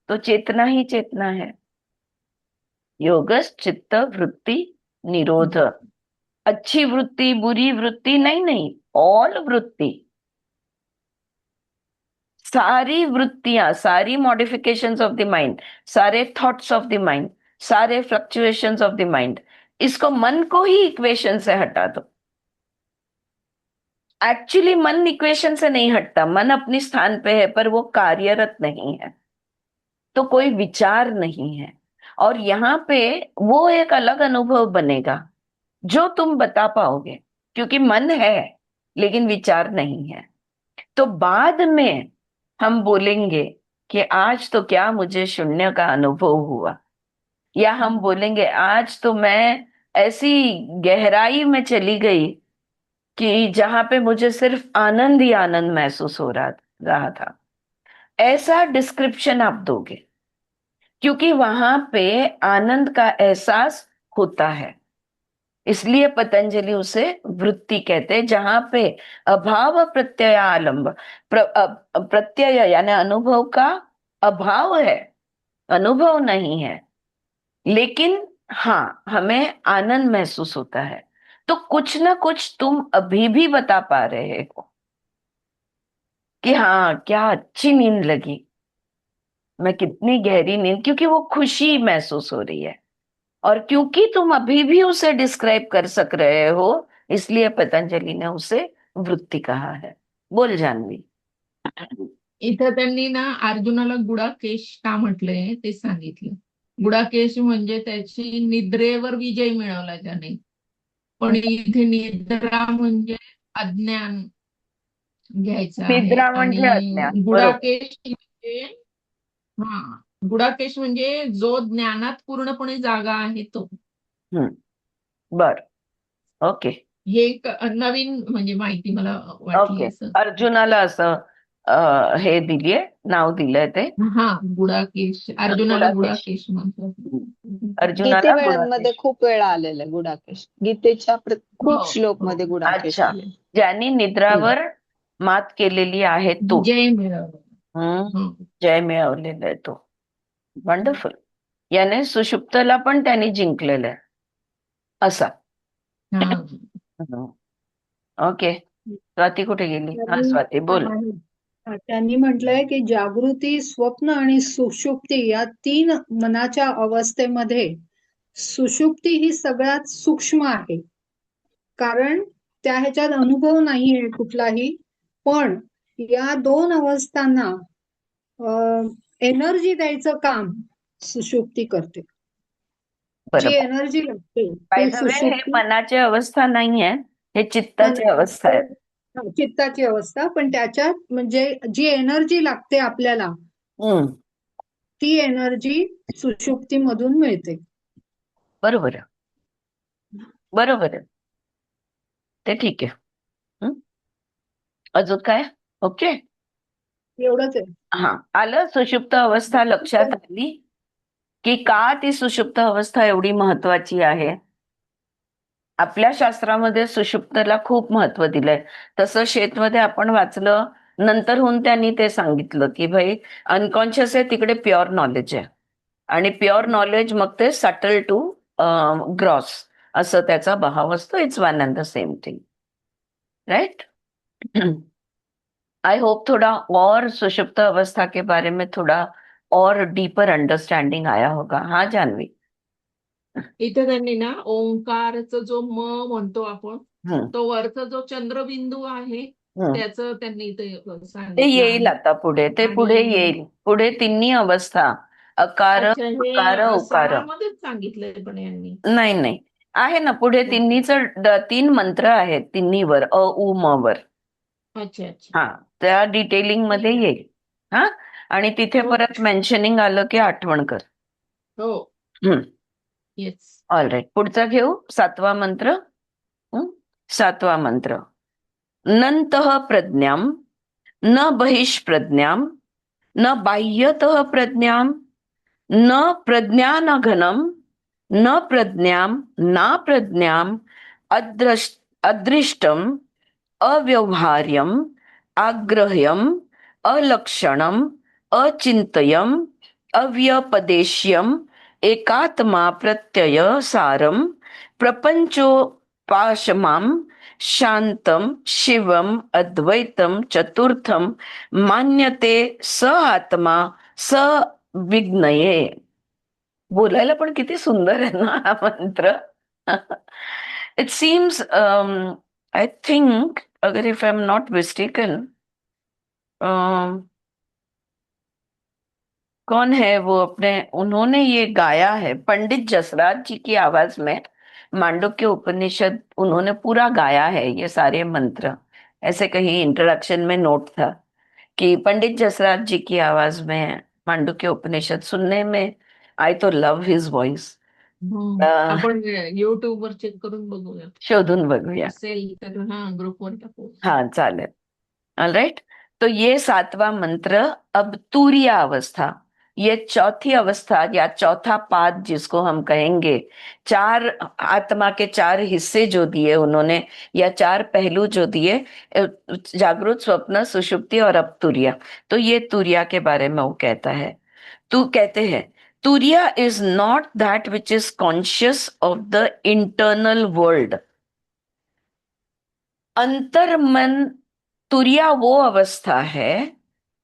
तो चेतना ही चेतना है. योगस चित्त वृत्ति निरोध. अच्छी वृत्ति, बुरी वृत्ति नहीं, ऑल वृत्ति, सारी वृत्तियां, सारी मॉडिफिकेशंस ऑफ द माइंड, सारे थॉट्स ऑफ द माइंड, सारे फ्लक्चुएशंस ऑफ द माइंड, इसको मन को ही इक्वेशन से हटा दो. एक्चुअली मन इक्वेशन से नहीं हटता, मन अपनी स्थान पे है पर वो कार्यरत नहीं है, तो कोई विचार नहीं है. और यहाँ पे वो एक अलग अनुभव बनेगा जो तुम बता पाओगे, क्योंकि मन है लेकिन विचार नहीं है. तो बाद में हम बोलेंगे कि आज तो क्या मुझे शून्य का अनुभव हुआ, या हम बोलेंगे आज तो मैं ऐसी गहराई में चली गई कि जहां पे मुझे सिर्फ आनंद ही आनंद महसूस हो रहा था. ऐसा डिस्क्रिप्शन आप दोगे, क्योंकि वहां पे आनंद का एहसास होता है. इसलिए पतंजलि उसे वृत्ति कहते हैं, जहां पे अभाव प्रत्यय आलंब, प्रत्यय यानी अनुभव का अभाव है, अनुभव नहीं है, लेकिन हाँ हमें आनंद महसूस होता है. तो कुछ ना कुछ तुम अभी भी बता पा रहे हो कि हाँ क्या अच्छी नींद लगी, मैं कितनी गहरी नींद, क्योंकि वो खुशी महसूस हो रही है. और क्योंकि तुम अभी भी उसे डिस्क्राइब कर सक रहे हो, इसलिए पतंजलि ने उसे वृत्ति कहा है. बोल जानवी.
इथं त्यांनी ना अर्जुनाला गुडाकेश का म्हटलंय ते सांगितलं. गुडाकेश म्हणजे त्याची निद्रेवर विजय मिळवला त्याने. पण इथे निद्रा म्हणजे अज्ञान घ्यायचं आहे.
निद्रा म्हणजे
आणि
अज्ञान.
गुडाकेश म्हणजे गुडाकेश म्हणजे जो ज्ञानात पूर्णपणे जागा आहे तो.
बर. ओके.
हे एक नवीन म्हणजे माहिती मला वाटली
ओके.
असं.
अर्जुनाला असं हे दिलीये, नाव दिलंय ते.
गुडाकेश, अर्जुनाला
गुडाकेश.
गुडाकेश म्हणतात.
अर्जुनाला
गीतेमध्ये
गुडाकेश.
खूप वेळा आलेलं आहे गुडाकेश. गीतेच्या खूप
हो.
श्लोक मध्ये गुडाकेश
अच्छा.
आले.
ज्यांनी निद्रावर मात केलेली आहे तो,
जय मिळवलं.
जय मिळवलेला आहे तो. वंडरफुल. याने सुषुप्तला पण त्यांनी जिंकलेलं आहे असा. ओके. स्वाती कुठे गेली? हा स्वाती बोल.
त्यांनी म्हटलंय की जागृती, स्वप्न आणि सुषुप्ती या 3 मनाच्या अवस्थेमध्ये सुषुप्ती ही सगळ्यात सूक्ष्म आहे, कारण त्या ह्याच्यात अनुभव नाहीये कुठलाही. पण या 2 अवस्थांना एनर्जी द्यायचं काम सुषुप्ती करते. जी एनर्जी लागते
बाय द वे, हे मनाची अवस्था नाहीये, हे चित्ताची अवस्था आहे.
चित्ताची अवस्था. पण त्याच्यात म्हणजे जी एनर्जी लागते आपल्याला, ती एनर्जी सुषुप्ती मधून मिळते.
बरोबर आहे, बरोबर आहे, ते ठीक आहे. अजून काय? ओके.
एवढंच आहे.
हा, आलं सुषुप्त अवस्था लक्षात आली की का ती सुषुप्त अवस्था एवढी महत्वाची आहे. आपल्या शास्त्रामध्ये सुषुप्तला खूप महत्व दिलंय. तसं शेतमध्ये आपण वाचलं, नंतरहून त्यांनी ते सांगितलं की भाई अनकॉन्शियस आहे तिकडे प्युअर नॉलेज आहे, आणि प्युअर नॉलेज मग ते सटल टू ग्रॉस असं त्याचा भाव असतो. It's one and the same thing, right. I hope थोड़ा और सुषुप्त अवस्था के बारे में थोड़ा और डीपर अंडरस्टैंडिंग आया होगा. हाँ जानवी.
इथे त्यांनी ना ओंकारचा जो म म्हणतो आपण,
हम्म,
तो वरचा जो चंद्रबिंदू आहे
हम्म.
त्याचं त्यांनी इथे
ते
सांगितलं
येईल
आहे.
आता पुढे, ते पुढे
आणि
येईल. पुढे तिन्ही अवस्था, अकार
अच्छा, हे
उकार उकार.
सहामध्येच सांगितलंय पण यांनी.
नाही नाही, आहे ना पुढे तिन्हीचं 3 मंत्र आहेत तिन्हीवर, अ उ म वर.
अच्छा अच्छा.
हा, त्या डिटेलिंग मध्ये
ठीक आहे.
येईल. हा, आणि तिथे
हो
परत मेन्शनिंग आलं की आठवण कर.
हो.
हम्म.
येस.
ऑल राईट, पुढचा घेऊ 7वा मंत्र. 7वा मंत्र. नंतः प्रज्ञाम न बहिष्प्रज्ञां न बाह्यतः प्रज्ञां न प्रज्ञानघनं न प्रज्ञां ना प्रज्ञां अदृष्टम अव्यवहार्यम आग्रह्यम अलक्षणम अचिंतयम अव्यपदेश्यम एकात्मा प्रत्यय सारम प्रपंचोपाशमाम शांतम शिवम अद्वैतम चतुर्थम मान्यते स आत्मा स विज्ञये. बोलायला पण किती सुंदर आहे ना हा मंत्र. इट सीम्स, आई थिंक, अगर if I am not mistaken, कौन है वो अपने, उन्होंने ये गाया है पंडित जसराज जी की आवाज में. मांडुक्य उपनिषद उन्होंने पूरा गाया है ये सारे मंत्र. ऐसे कहीं इंट्रोडक्शन में नोट था कि पंडित जसराज जी की आवाज में मांडुक्य उपनिषद सुनने में. आई तो लव हिज वॉइस.
आपण युट्यूब वर चेक करून बघूया.
शोधून बघूया.
असेल तर ग्रुपवर टाकू.
हाँ चालेल. ऑलराइट, तो ये 7वां मंत्र. अब तुरीय अवस्था, ये चौथी अवस्था या चौथा पाद जिसको हम कहेंगे. 4 आत्मा के 4 हिस्से जो दिए उन्होंने, या 4 पहलू जो दिए, जागृत, स्वप्न, सुषुप्ति और अब तुरिया. तो ये तुरिया के बारे में वो कहता है. तू कहते हैं तुरिया is not that which is conscious of the internal world. अंतर्मन, तुरिया वो अवस्था है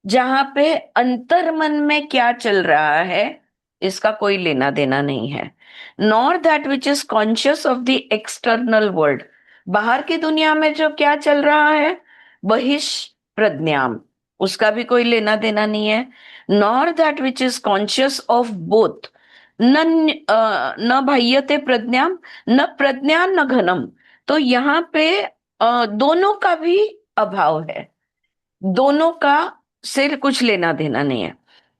जहां पे अंतर्मन में क्या चल रहा है इसका कोई लेना देना नहीं है. Nor that which is conscious of the external world. बाहर की दुनिया में जो क्या चल रहा है, बहिष प्रज्ञाम, उसका भी कोई लेना देना नहीं है. Nor that which is conscious of both. न न बाह्यते प्रज्ञाम न प्रज्ञा न घनम. तो यहाँ पे दोनों का भी अभाव है, दोनों का से कुछ लेना देना नहीं है.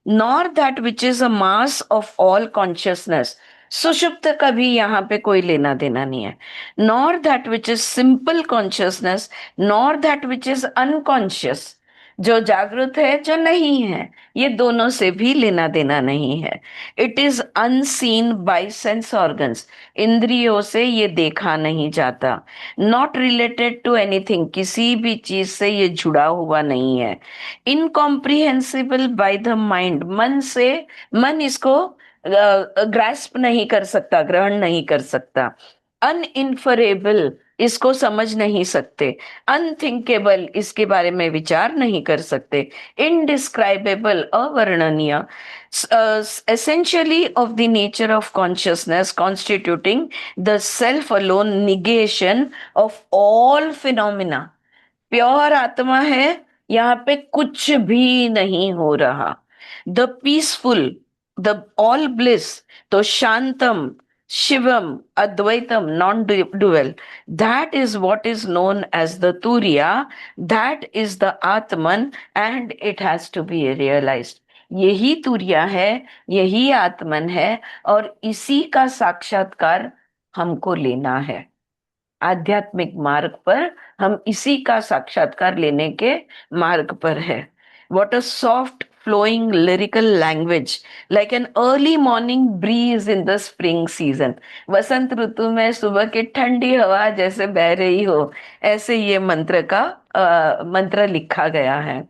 Nor that which is a mass of all consciousness. सुषुप्त का भी यहाँ पे कोई लेना देना नहीं है. Nor that which is simple consciousness, nor that which is unconscious, जो जागृत है जो नहीं है, ये दोनों से भी लेना देना नहीं है. It is unseen by sense organs. इंद्रियों से ये देखा नहीं जाता. नॉट रिलेटेड टू एनीथिंग, किसी भी चीज से ये जुड़ा हुआ नहीं है. इनकॉम्प्रिहेंसिबल बाय द माइंड, मन से, मन इसको ग्रास्प नहीं कर सकता, ग्रहण नहीं कर सकता. अनइन्फरेबल, इसको समझ नहीं सकते. अनथिंकेबल, इसके बारे में विचार नहीं कर सकते. इनडिस्क्राइबेबल, अवर्णनीय. Essentially of the nature of consciousness, constituting the self alone, negation of all phenomena. Pure आत्मा है, यहाँ पे कुछ भी नहीं हो रहा. The peaceful, the all bliss, तो शांतम, शिवम, अद्वैतम, non dual, that is what is known as the turiya. That is the atman and it has to be realised. यही तुरिया है, यही आत्मन है, और इसी का साक्षात्कार हमको लेना है. आध्यात्मिक मार्ग पर, हम इसी का साक्षात्कार लेने के मार्ग पर है. What a soft flowing lyrical language, like an early morning breeze in the spring season. वसंत ऋतु में सुबह की ठंडी हवा जैसे बह रही हो, ऐसे ये मंत्र का मंत्र लिखा गया है.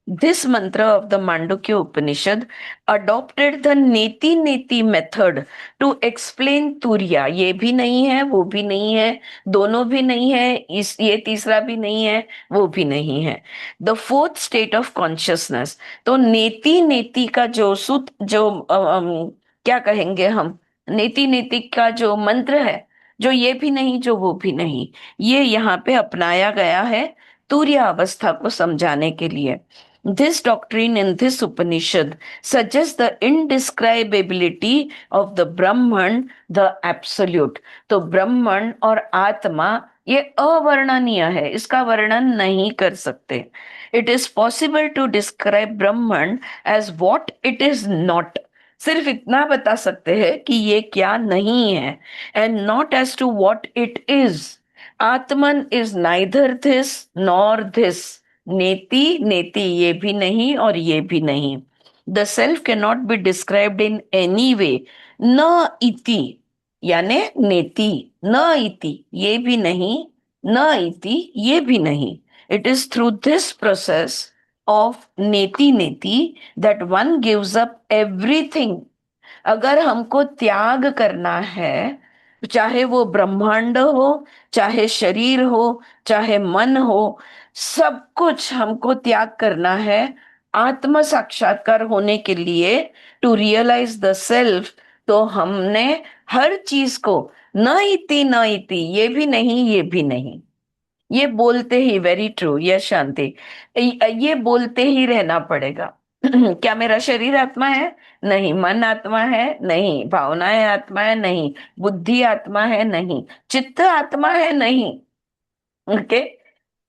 This mantra of the Mandukya Upanishad adopted the neti neti method to explain Turiya. ये भी नहीं है, वो भी नहीं है, दोनों भी नहीं है, इस ये तीसरा भी नहीं है, वो भी नहीं है. The fourth state of consciousness. तो नेति नेति का जो क्या कहेंगे हम, नेति नेति का जो मंत्र है, जो ये भी नहीं, जो वो भी नहीं, ये यहाँ पे अपनाया गया है तूर्य अवस्था को समझाने के लिए. This doctrine in this Upanishad suggests the indescribability of the Brahman, the absolute. तो ब्रह्मन और आत्मा ये अवर्णनीय है, इसका वर्णन नहीं कर सकते. It is possible to describe Brahman as what it is not. सिर्फ इतना बता सकते हैं कि ये क्या नहीं है, and not as to what it is. Atman is neither this nor this. नेति नेति ये भी नहीं और ये भी नहीं. The self can not be described in any way. न इति यानी नेति, न इति ये भी नहीं, न इति ये भी नहीं. It is through this process of नेति नेति that one gives up everything. अगर हमको त्याग करना है, चाहे वो ब्रह्मांड हो, चाहे शरीर हो, चाहे मन हो, सब कुछ हमको त्याग करना है आत्म साक्षात्कार होने के लिए, टू रियलाइज द सेल्फ. तो हमने हर चीज को न इति ये भी नहीं, ये भी नहीं, ये बोलते ही, वेरी ट्रू, ये शांति, ये बोलते ही रहना पड़ेगा. क्या मेरा शरीर आत्मा है? नहीं. मन आत्मा है? नहीं. भावनाएं आत्मा है? नहीं. बुद्धि आत्मा है? नहीं. चित्त आत्मा है? नहीं. ओके,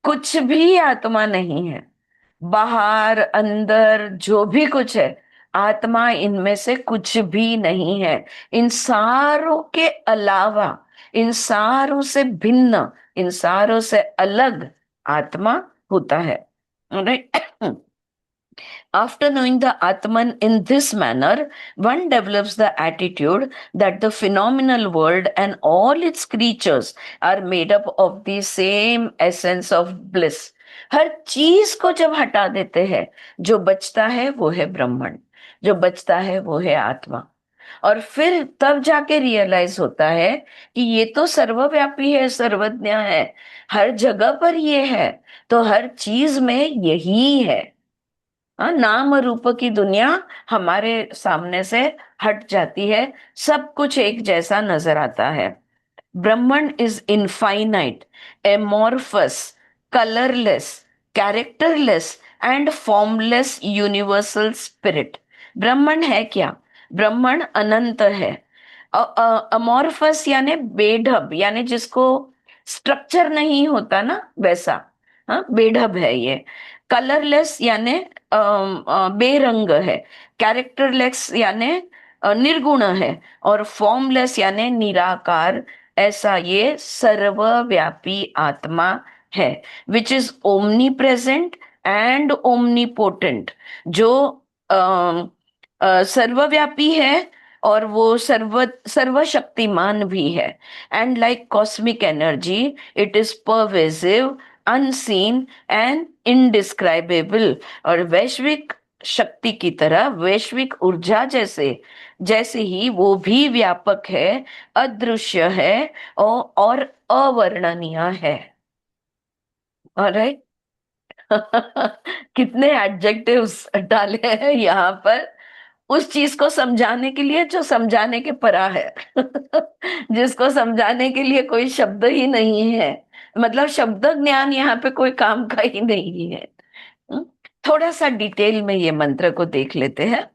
कुछ भी आत्मा नहीं है. बाहर अंदर जो भी कुछ है, आत्मा इनमें से कुछ भी नहीं है. इन सारों के अलावा, इन सारों से भिन्न, इन सारों से अलग आत्मा होता है. Right. After knowing the Atman in this manner, one develops the attitude that the phenomenal world and all its creatures are made up of the same essence of bliss. हर चीज को जब हटा देते हैं, जो बचता है वो है ब्रह्मन, जो बचता है वो है आत्मा. और फिर तब जाके रियलाइज होता है कि ये तो सर्वव्यापी है, सर्वज्ञ है, हर जगह पर ये है, तो हर चीज में यही है. नाम रूप की दुनिया हमारे सामने से हट जाती है, सब कुछ एक जैसा नजर आता है. Brahman is infinite, amorphous, colourless, characterless and formless universal spirit. ब्रह्मन है क्या? ब्रह्मन अनंत है. अमोर्फस यानी बेढब, यानी जिसको स्ट्रक्चर नहीं होता ना, वैसा. हाँ, बेढब है ये. कलरलेस यानी बेरंग है. कैरेक्टरलेस यानी निर्गुण है. और फॉर्मलेस यानी निराकार. ऐसा ये सर्वव्यापी आत्मा है, which is omni present and omni potent. जो सर्वव्यापी है और वो सर्वशक्तिमान भी है. And like cosmic energy, it is pervasive, unseen and indescribable. और वैश्विक शक्ति की तरह, वैश्विक ऊर्जा जैसे जैसे ही वो भी व्यापक है, अदृश्य है और अवर्णनीय है. ऑलराइट. कितने एडजेक्टिव्स डाले हैं यहाँ पर उस चीज को समझाने के लिए जो समझाने के परा है. जिसको समझाने के लिए कोई शब्द ही नहीं है, मतलब शब्द ज्ञान यहाँ पे कोई काम का ही नहीं है. थोड़ा सा डिटेल में ये मंत्र को देख लेते हैं.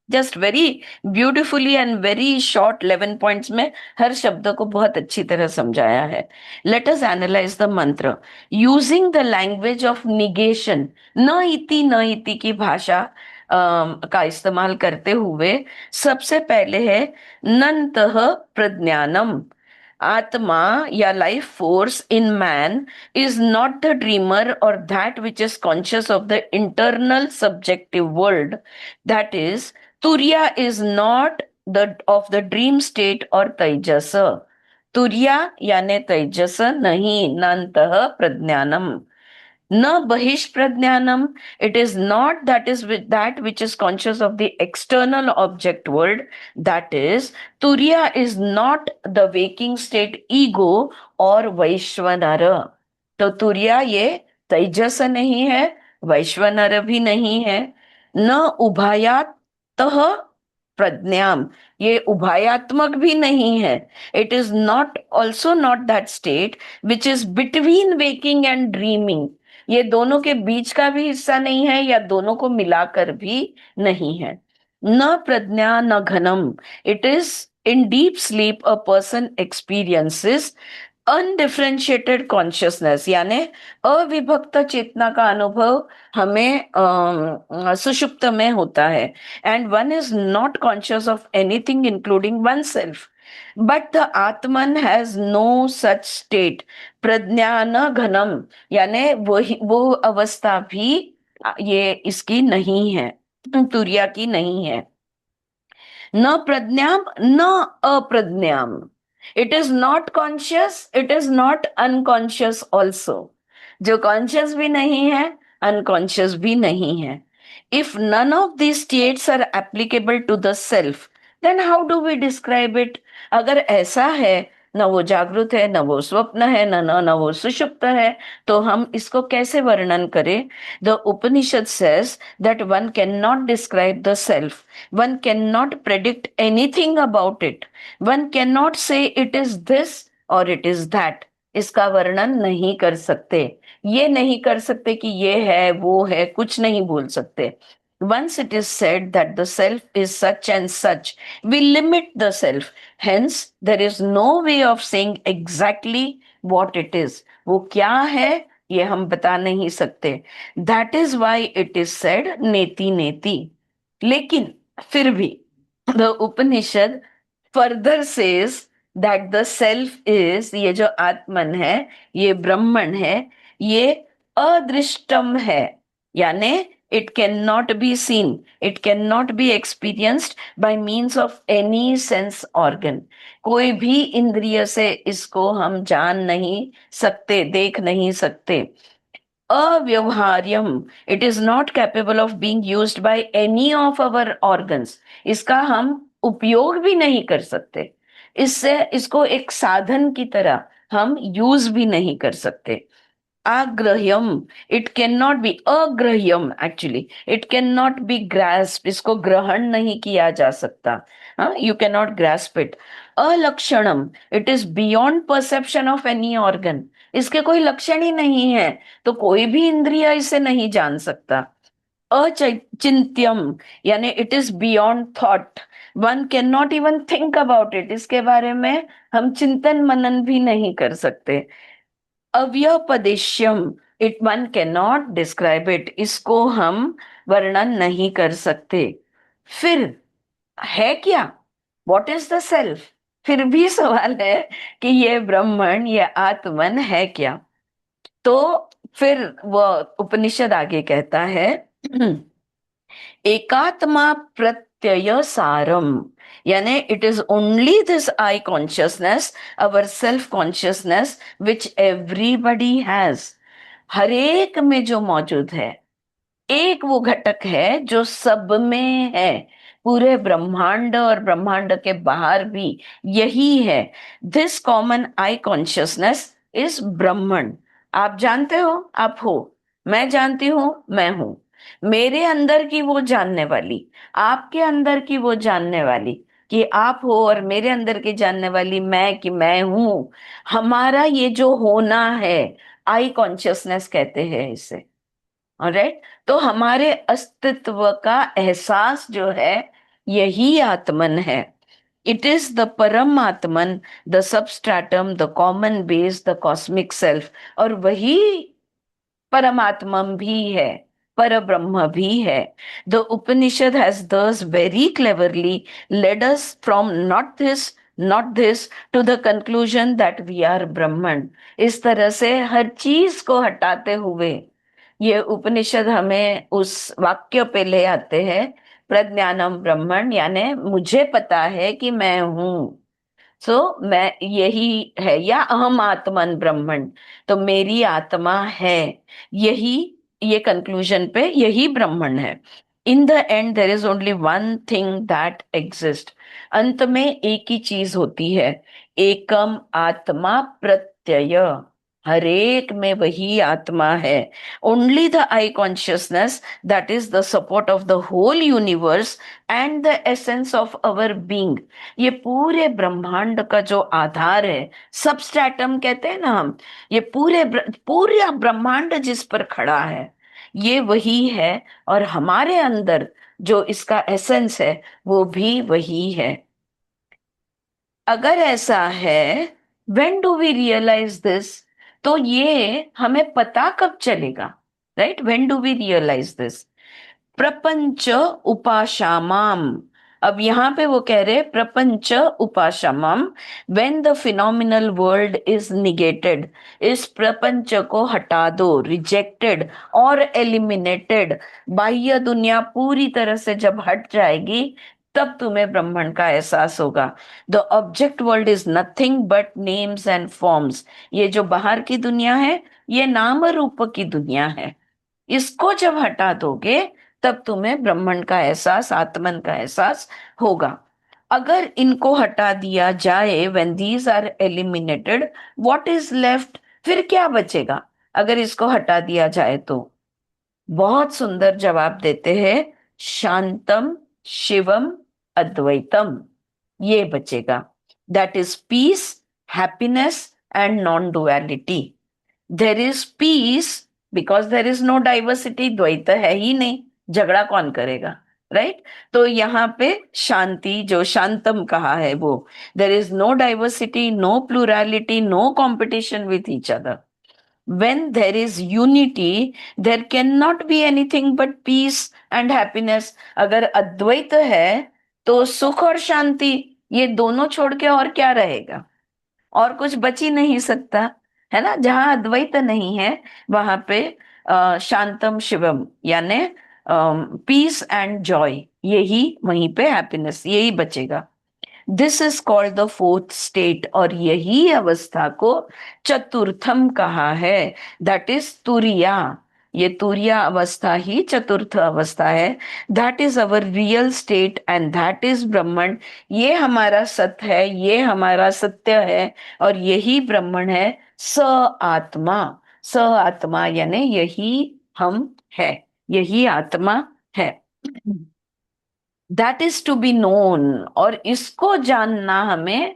Just very beautifully and very short 11 points में हर शब्द को बहुत अच्छी तरह समझाया है. लेट अस एनालाइज द मंत्र using the language of negation. न इति की भाषा का इस्तेमाल करते हुए सबसे पहले है नंतः प्रज्ञानम. आत्मा या life force in man is not the dreamer or that which is conscious of the internal subjective world. That is, Turiya is not the of the dream state or Taijasa. Turiya यानी तैजस नहीं, नंतः प्रज्ञानम न बहिष्प्रज्ञानम. It is not that is with that which is conscious of the external object world. That is, Turiya is not the waking state ego और वैश्वनर. तो तुरिया ये तेजस नहीं है, वैश्वनर भी नहीं है. न उभयात प्रज्ञाम, ये उभयात्मक भी नहीं है. It is not also not that state which is between waking and dreaming. ये दोनों के बीच का भी हिस्सा नहीं है या दोनों को मिलाकर भी नहीं है. न प्रज्ञा न घनम. It is in deep sleep a person experiences undifferentiated consciousness, यानी अविभक्त चेतना का अनुभव हमें सुषुप्त में होता है. And one is not conscious of anything including one self. But the Atman has no such state. प्रज्ञान घनम यानी वो अवस्था भी ये इसकी नहीं है, तुरिया की नहीं है. न प्रज्ञाम न अप्रज्ञाम. It is not conscious, it is not unconscious also. जो कॉन्शियस भी नहीं है, अनकॉन्शियस भी नहीं है. If none of these states are applicable to the self, then how do we describe it? अगर ऐसा है, न वो जागृत है, न वो स्वप्न है, न वो सुषुप्त है, तो हम इसको कैसे वर्णन करें? The Upanishad says that one can not describe the self, one can not predict anything about it, one can not से इट इज दिस और इट इज दैट. इसका वर्णन नहीं कर सकते, ये नहीं कर सकते कि ये है वो है, कुछ नहीं बोल सकते. Once it is said that the self is such and such, we limit the self. Hence, there is no way of saying exactly what it is. वो क्या है ये हम बता नहीं सकते. That is why it is said नेति नेति. लेकिन फिर भी the Upanishad further says that the self is, ये जो आत्मन है, ये ब्रह्मन है, ये अदृष्टम है. यानी it cannot be seen, it cannot be experienced by means of any sense organ. कोई भी इंद्रिय से इसको हम जान नहीं सकते, देख नहीं सकते. अव्यवहार्यम, it is not capable of being used by any of our organs. इसका हम उपयोग भी नहीं कर सकते, इससे इसको एक साधन की तरह हम यूज भी नहीं कर सकते. आग्रह्यम, इट कैन नॉट बी, अग्रह्यम actually, it can not be grasp, इसको ग्रहण नहीं किया जा सकता. You can not grasp it. अलक्षणम, it is beyond perception of any organ. इसके कोई लक्षण ही नहीं है, तो कोई भी इंद्रिय इसे नहीं जान सकता. अचिंत्यम यानी it is beyond thought, one can not even think about it. इसके बारे में हम चिंतन मनन भी नहीं कर सकते. अव्यपदेश्यम, it one can not describe it. इसको हम वर्णन नहीं कर सकते. फिर है क्या? What is the self? फिर भी सवाल है कि ये ब्रह्मन, ये आत्मन है क्या? तो फिर वो उपनिषद आगे कहता है एकात्मा प्रत्यय सारम, यानी it is only this I consciousness, our self consciousness, which everybody has. हर एक में जो मौजूद है, एक वो घटक है जो सब में है, पूरे ब्रह्मांड और ब्रह्मांड के बाहर भी यही है. This common I consciousness is Brahman. आप जानते हो आप हो, मैं जानती हूं मैं हूं. मेरे अंदर की वो जानने वाली, आपके अंदर की वो जानने वाली कि आप हो, और मेरे अंदर की जानने वाली मैं कि मैं हूं. हमारा ये जो होना है, आई कॉन्शियसनेस कहते हैं इसे. ऑलराइट, तो हमारे अस्तित्व का एहसास जो है, यही आत्मन है. It is the param atman, the substratum, the common base, the cosmic self. और वही परमात्मा भी है, पर ब्रह्म भी है. The Upanishad has thus very cleverly led us from not this not this to the conclusion that we are Brahman. इस तरह से हर चीज को हटाते हुए ये उपनिषद हमें उस वाक्य पे ले आते हैं, प्रज्ञानम ब्रह्मण, यानी मुझे पता है कि मैं हूं। मैं यही है, या अहम आत्मन ब्रह्मण, तो मेरी आत्मा है, यही, ये कंक्लूजन पे यही ब्रह्मण है। इन the and there is only one thing that exist. अंत में एक ही चीज होती है, एकम आत्मा प्रत्यय। हर एक में वही आत्मा है। Only the I consciousness that is the support of the whole universe and the essence of our being. ये पूरे ब्रह्मांड का जो आधार है, सबस्ट्रेटम कहते हैं ना हम, ये पूरा ब्रह्मांड जिस पर खड़ा है, ये वही है। और हमारे अंदर जो इसका एसेंस है वो भी वही है। अगर ऐसा है, when do we realize this, तो ये हमें पता कब चलेगा, right? When do we realize this? प्रपंच उपाशामाम। अब यहाँ पे वो कह रहे प्रपंच उपाशामाम, when the phenomenal world is negated, इस प्रपंच को हटा दो, रिजेक्टेड और एलिमिनेटेड। बाह्य दुनिया पूरी तरह से जब हट जाएगी, तब तुम्हें ब्रह्मांड का एहसास होगा। The object world is nothing but names and forms. ये जो बाहर की दुनिया है, ये नाम रूप की दुनिया है। इसको जब हटा दोगे, तब तुम्हें ब्रह्मांड का एहसास, आत्मन का एहसास होगा। अगर इनको हटा दिया जाए, when these are eliminated, what is left? फिर क्या बचेगा अगर इसको हटा दिया जाए तो? बहुत सुंदर जवाब देते हैं, शांतम शिवम अद्वैतम, ये बचेगा। That is peace, happiness and non duality. There is peace because there is no diversity, द्वैत है ही नहीं, झगड़ा कौन करेगा, राइट? तो यहाँ पे शांति, जो शांतम कहा है, वो there is no diversity, no plurality, no competition with each other. when there is unity, there cannot be anything but peace and happiness. अगर अद्वैत है तो सुख और शांति, ये दोनों छोड़ के और क्या रहेगा? और कुछ बच ही नहीं सकता, है ना? जहां अद्वैत नहीं है, वहां पे शांतम शिवम, यानी पीस एंड जॉय, यही, वहीं पे हैप्पीनेस, यही बचेगा। This is called the fourth state, और यही अवस्था को चतुर्थम कहा है, दैट इज तुरिया। ये तुरिया अवस्था ही चतुर्थ अवस्था है। That is our real estate and that is ब्रह्मण। ये हमारा सत्य है, ये हमारा सत्य है, और यही ब्रह्मण है। स आत्मा, स आत्मा यानी यही हम है, यही आत्मा है। That is to be known, और इसको जानना हमें,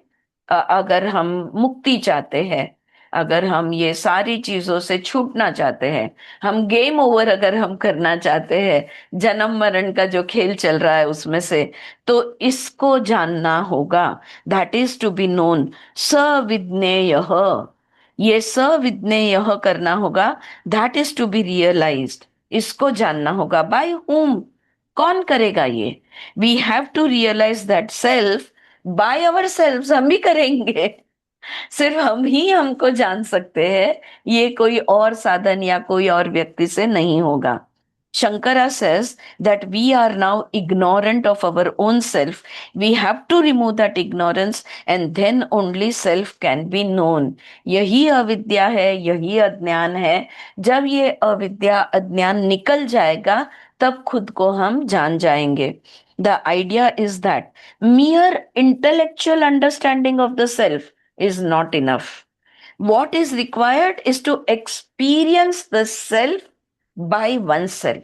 अगर हम मुक्ति चाहते हैं, अगर हम ये सारी चीजों से छूटना चाहते हैं, हम गेम ओवर अगर हम करना चाहते हैं, जन्म मरण का जो खेल चल रहा है उसमें से, तो इसको जानना होगा। That is to be known, सविज्ञेय, ये सविज्ञेय करना होगा। That is to be realized, इसको जानना होगा। By whom? कौन करेगा ये? We have to realize that self by our self, हम ही करेंगे। सिर्फ हम ही हमको जान सकते हैं, ये कोई और साधन या कोई और व्यक्ति से नहीं होगा। Shankara says that we are now ignorant of our own self. We have to remove that ignorance and then only self can be known. यही अविद्या है, यही अज्ञान है। जब ये अविद्या अज्ञान निकल जाएगा, तब खुद को हम जान जाएंगे। The idea is that mere intellectual understanding of the self is not enough. What is required is to experience the self by oneself.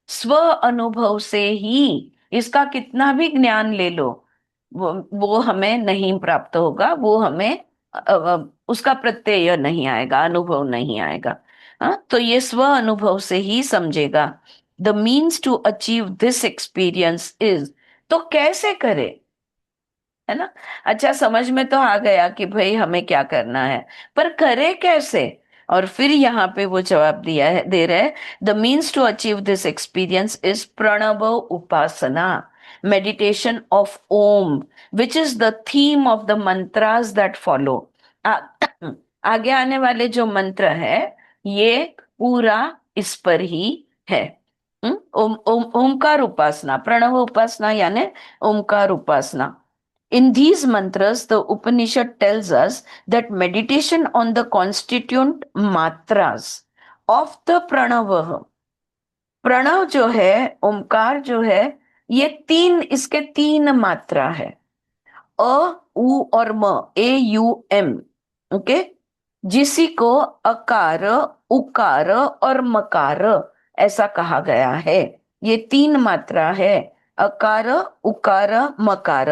स्व अनुभव से ही, इसका कितना भी ज्ञान ले लो, वो हमें नहीं प्राप्त होगा, वो हमें उसका प्रत्यय नहीं आएगा, अनुभव नहीं आएगा। हाँ, तो ये स्व अनुभव से ही समझेगा। The means to achieve this experience is, तो कैसे करे, है ना? अच्छा, समझ में तो आ गया कि भाई हमें क्या करना है, पर करे कैसे? और फिर यहाँ पे वो जवाब दिया है, दे रहे हैं, the means to achieve this experience is Pranava Upasana, meditation of Om, which is the theme of the mantras that follow. आगे आने वाले जो मंत्र है ये पूरा इस पर ही है। ओम ओम ओमकार उपासना, प्रणव उपासना यानी ओमकार उपासना। In these mantras, the Upanishad tells us that meditation on the constituent matras of the pranava, Pranav जो है, ओमकार जो है, ये इसके तीन मात्रा है, अ, उ और म, AUM, ओके, जिसी को अकार, उकार और मकार ऐसा कहा गया है। ये तीन मात्रा है, अकार, उकार, मकार।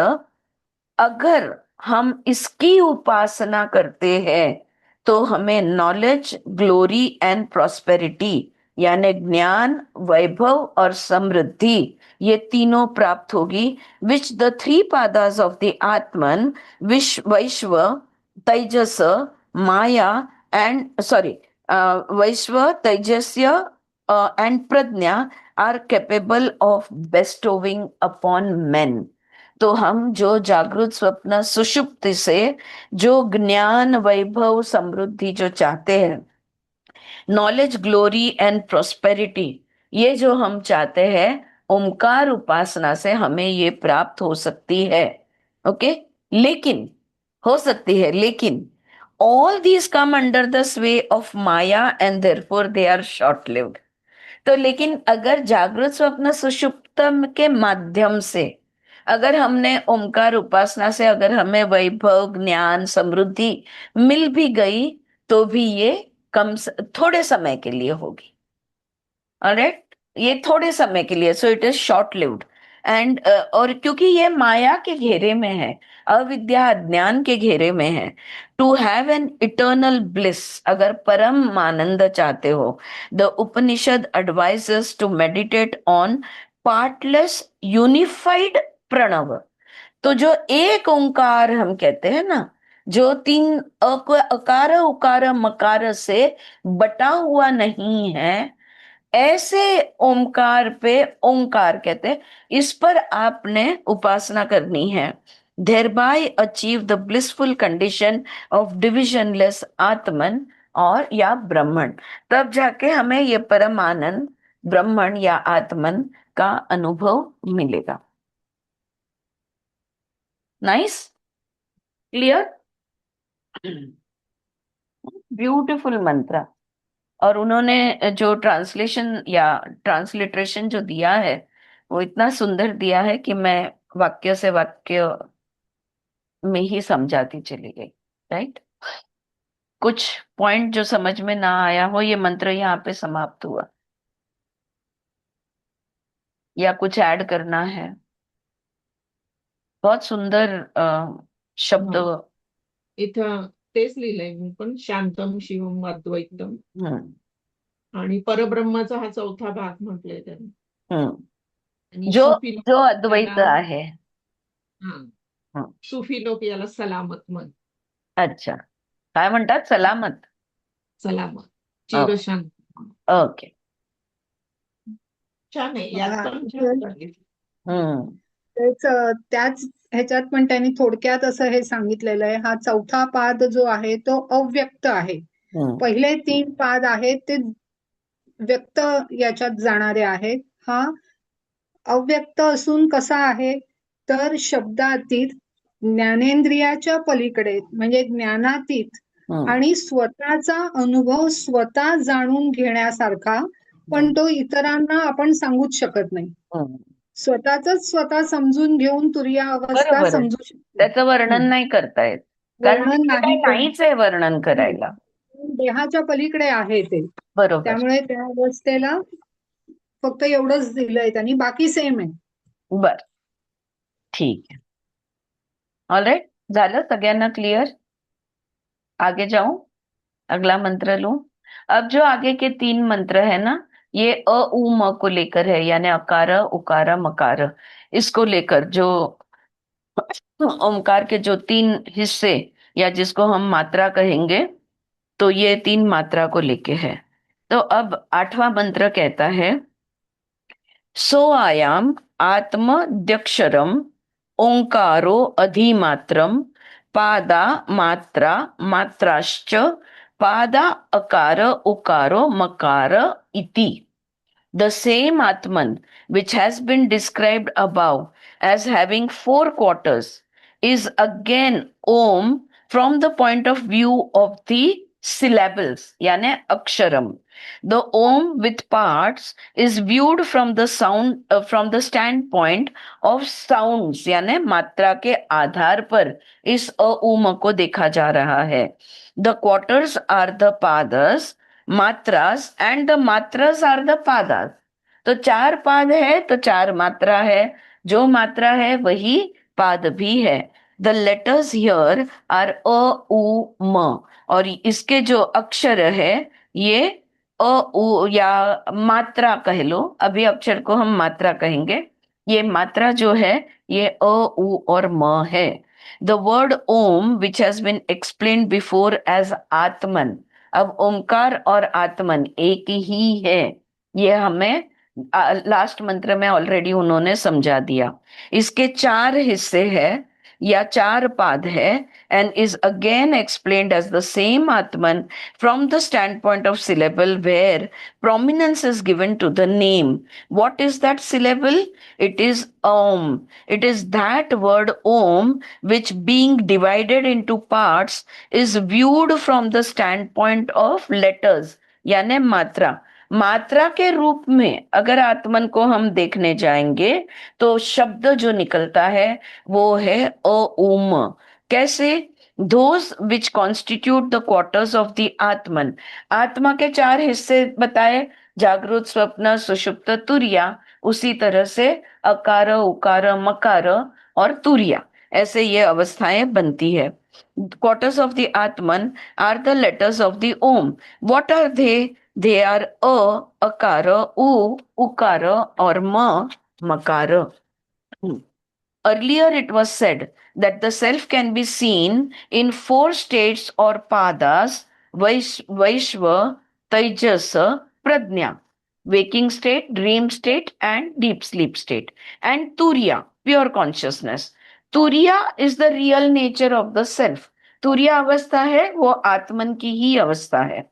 अगर हम इसकी उपासना करते हैं तो हमें नॉलेज, ग्लोरी एंड प्रॉस्पेरिटी यानी ज्ञान, वैभव और समृद्धि, ये तीनों प्राप्त होगी। Which the three padas of the atman, Vaishva, Taijas, Maya and sorry Vaishva, Tejasya and Prajna are capable of bestowing upon men. तो हम जो जागृत, स्वप्न, सुषुप्ति से जो ज्ञान, वैभव, समृद्धि जो चाहते हैं, नॉलेज, ग्लोरी एंड प्रोस्पेरिटी, ये जो हम चाहते हैं, ओमकार उपासना से हमें ये प्राप्त हो सकती है। ओके, लेकिन हो सकती है, लेकिन all these come under the sway of maya and therefore they are short lived. तो लेकिन अगर जागृत, स्वप्न, सुषुप्तम के माध्यम से अगर हमने ओमकार उपासना से अगर हमें वैभव, ज्ञान, समृद्धि मिल भी गई तो भी ये थोड़े समय के लिए होगी। ऑलराइट, ये थोड़े समय के लिए, सो it is short lived. And और क्योंकि ये माया के घेरे में है, अविद्या, अज्ञान के घेरे में है, to have an eternal bliss, अगर परम आनंद चाहते हो, the Upanishad advises to meditate on partless unified pranava. तो जो एक ओंकार हम कहते हैं ना, जो तीन अकार, उकार, मकार से बटा हुआ नहीं है, ऐसे ओमकार पे, ओंकार कहते हैं, इस पर आपने उपासना करनी है। thereby achieve the blissful condition of divisionless atman और या ब्रह्मन, तब जाके हमें ये परम आनंद, ब्रह्मन या आत्मन का अनुभव मिलेगा। नाइस, क्लियर, ब्यूटीफुल मंत्र। और उन्होंने जो ट्रांसलेशन या ट्रांसलिटरेशन जो दिया है वो इतना सुंदर दिया है कि मैं वाक्य से वाक्य में ही समझाती चली गई। राइट, कुछ पॉइंट जो समझ में ना आया हो, ये मंत्र यहाँ पे समाप्त हुआ, या कुछ ऐड करना है? बहुत सुंदर शब्द।
इथं तेच लिहिलंय मी पण, शांतम शिवम अद्वैतम,
हम्म,
आणि परब्रह्माचा हा चौथा भाग म्हटलंय त्यांनी. आणि
जो
सुफी
जो
लोक
अद्वैत
त्याला,
आहे.
हा,
हं.
सुफी लोक याला सलामत म्हण,
अच्छा, काय म्हणतात? सलामत.
सलामत, चिरशांत.
ओके.
छान आहे, यात पण छान सांगितलं.
हम्म.
त्याच ह्याच्यात पण त्यांनी थोडक्यात असं हे सांगितलेलं आहे, हा चौथा पाद जो आहे तो अव्यक्त आहे.
हम्म.
पहिले 3 पाद आहेत ते व्यक्त याच्यात जाणारे आहेत. हा अव्यक्त असून कसा आहे, तर शब्दातीत, ज्ञानेंद्रियाच्या पलीकडे म्हणजे ज्ञानातीत
हम्म.
आणि स्वतःचा अनुभव स्वतः जाणून घेण्यासारखा, पण तो इतरांना आपण सांगूच शकत नाही.
हम्म.
स्वतःच स्वतः समजून घेऊन तुरिया अवस्था
बरोबर आहे.
समजू शकतो.
त्याचं वर्णन नाही करता येत, कारण
वर्णन
तिथे काही
नाही
नाहीच आहे वर्णन करायला.
देहाच्या पलीकडे आहे ते.
बरोबर.
त्यामुळे त्या अवस्थेला फक्त एवढंच दिलंय त्यांनी, बाकी सेम आहे.
बर, ठीक है, ऑलराइट, झालं सगळ्यांना क्लियर? आगे जाऊं, अगला मंत्र लूं। अब जो आगे के 3 मंत्र है ना, ये अ उ म को लेकर है, यानी अकार, उकार, मकार, इसको लेकर जो ओमकार के जो 3 हिस्से या जिसको हम मात्रा कहेंगे, तो ये 3 मात्रा को लेके है। तो अब 8वां मंत्र कहता है, सोआयाम आत्मद्यक्षरम ओंकारो अधिमात्रम पादा मात्रा मात्राश्च पादा अकार उकारो मकार इति। The same Atman, which has been described above as having 4 quarters, is again Om from the point of view of the syllables, yani aksharam. The Om with parts is viewed from the from the standpoint of sounds, यानी मात्रा के आधार पर इस अ को देखा जा रहा है. The quarters are the padas, matras, and the matras are the padas. तो 4 पाद है तो 4 मात्रा है, जो मात्रा है वही पाद भी है. द लेटर्स हियर आर अ उ म, और इसके जो अक्षर है ये अ उ या मात्रा कह लो, अभी अक्षर को हम मात्रा कहेंगे. ये मात्रा जो है ये अ उ और म है. The word Om which has been explained before as Atman, अब ओमकार और आत्मन एक ही है, ये हमें लास्ट मंत्र में ऑलरेडी उन्होंने समझा दिया. इसके 4 हिस्से हैं या 4 पाद है, and is again explained as the same Atman from the standpoint of syllable where prominence is given to the name. What is that syllable? It is Om. It is that word Om which, being divided into parts, is viewed from the standpoint of letters, यानी मात्रा. मात्रा के रूप में अगर आत्मन को हम देखने जाएंगे तो शब्द जो निकलता है वो है अ उम. कैसे? those which constitute the quarters of the आत्मन. आत्मा के 4 हिस्से बताए, जागृत, स्वप्न, सुषुप्त, तुरिया. उसी तरह से अकार उकार मकार और तुरिया, ऐसे ये अवस्थाएं बनती है. quarters of the atman are the letters of the om. What are they? They are a, akara, u, ukara, or ma, makara. Earlier it was said that the self can be seen in 4 states or padas: Vaishva, Taijasa, Pradnya, waking state, dream state, and deep sleep state, and Turiya, pure consciousness. Turiya is the real nature of the self. Turiya अवस्था है वो आत्मन की ही अवस्था है.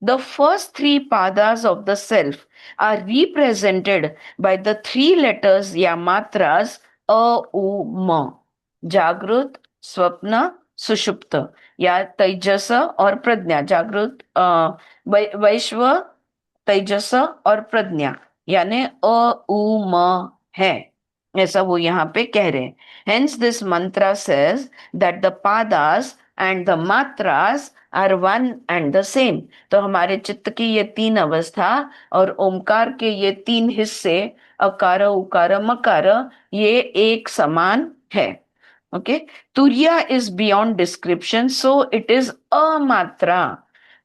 The first 3 padas of the self are represented by the 3 letters या matras अ उ म. जागृत, स्वप्न, सुषुप्त या तेजस और प्रज्ञा. जागृत, वैश्व, तेजस और प्रज्ञा, यानी अ उ म है, ऐसा वो यहाँ पे कह रहे हैं. Hence this mantra says that the padas and the matras are one and the same. तो हमारे चित्त की ये 3 अवस्था और ओमकार के ये 3 हिस्से अकार उकार मकार ये एक समान है. Okay. Turiya is beyond description, so it is amatra.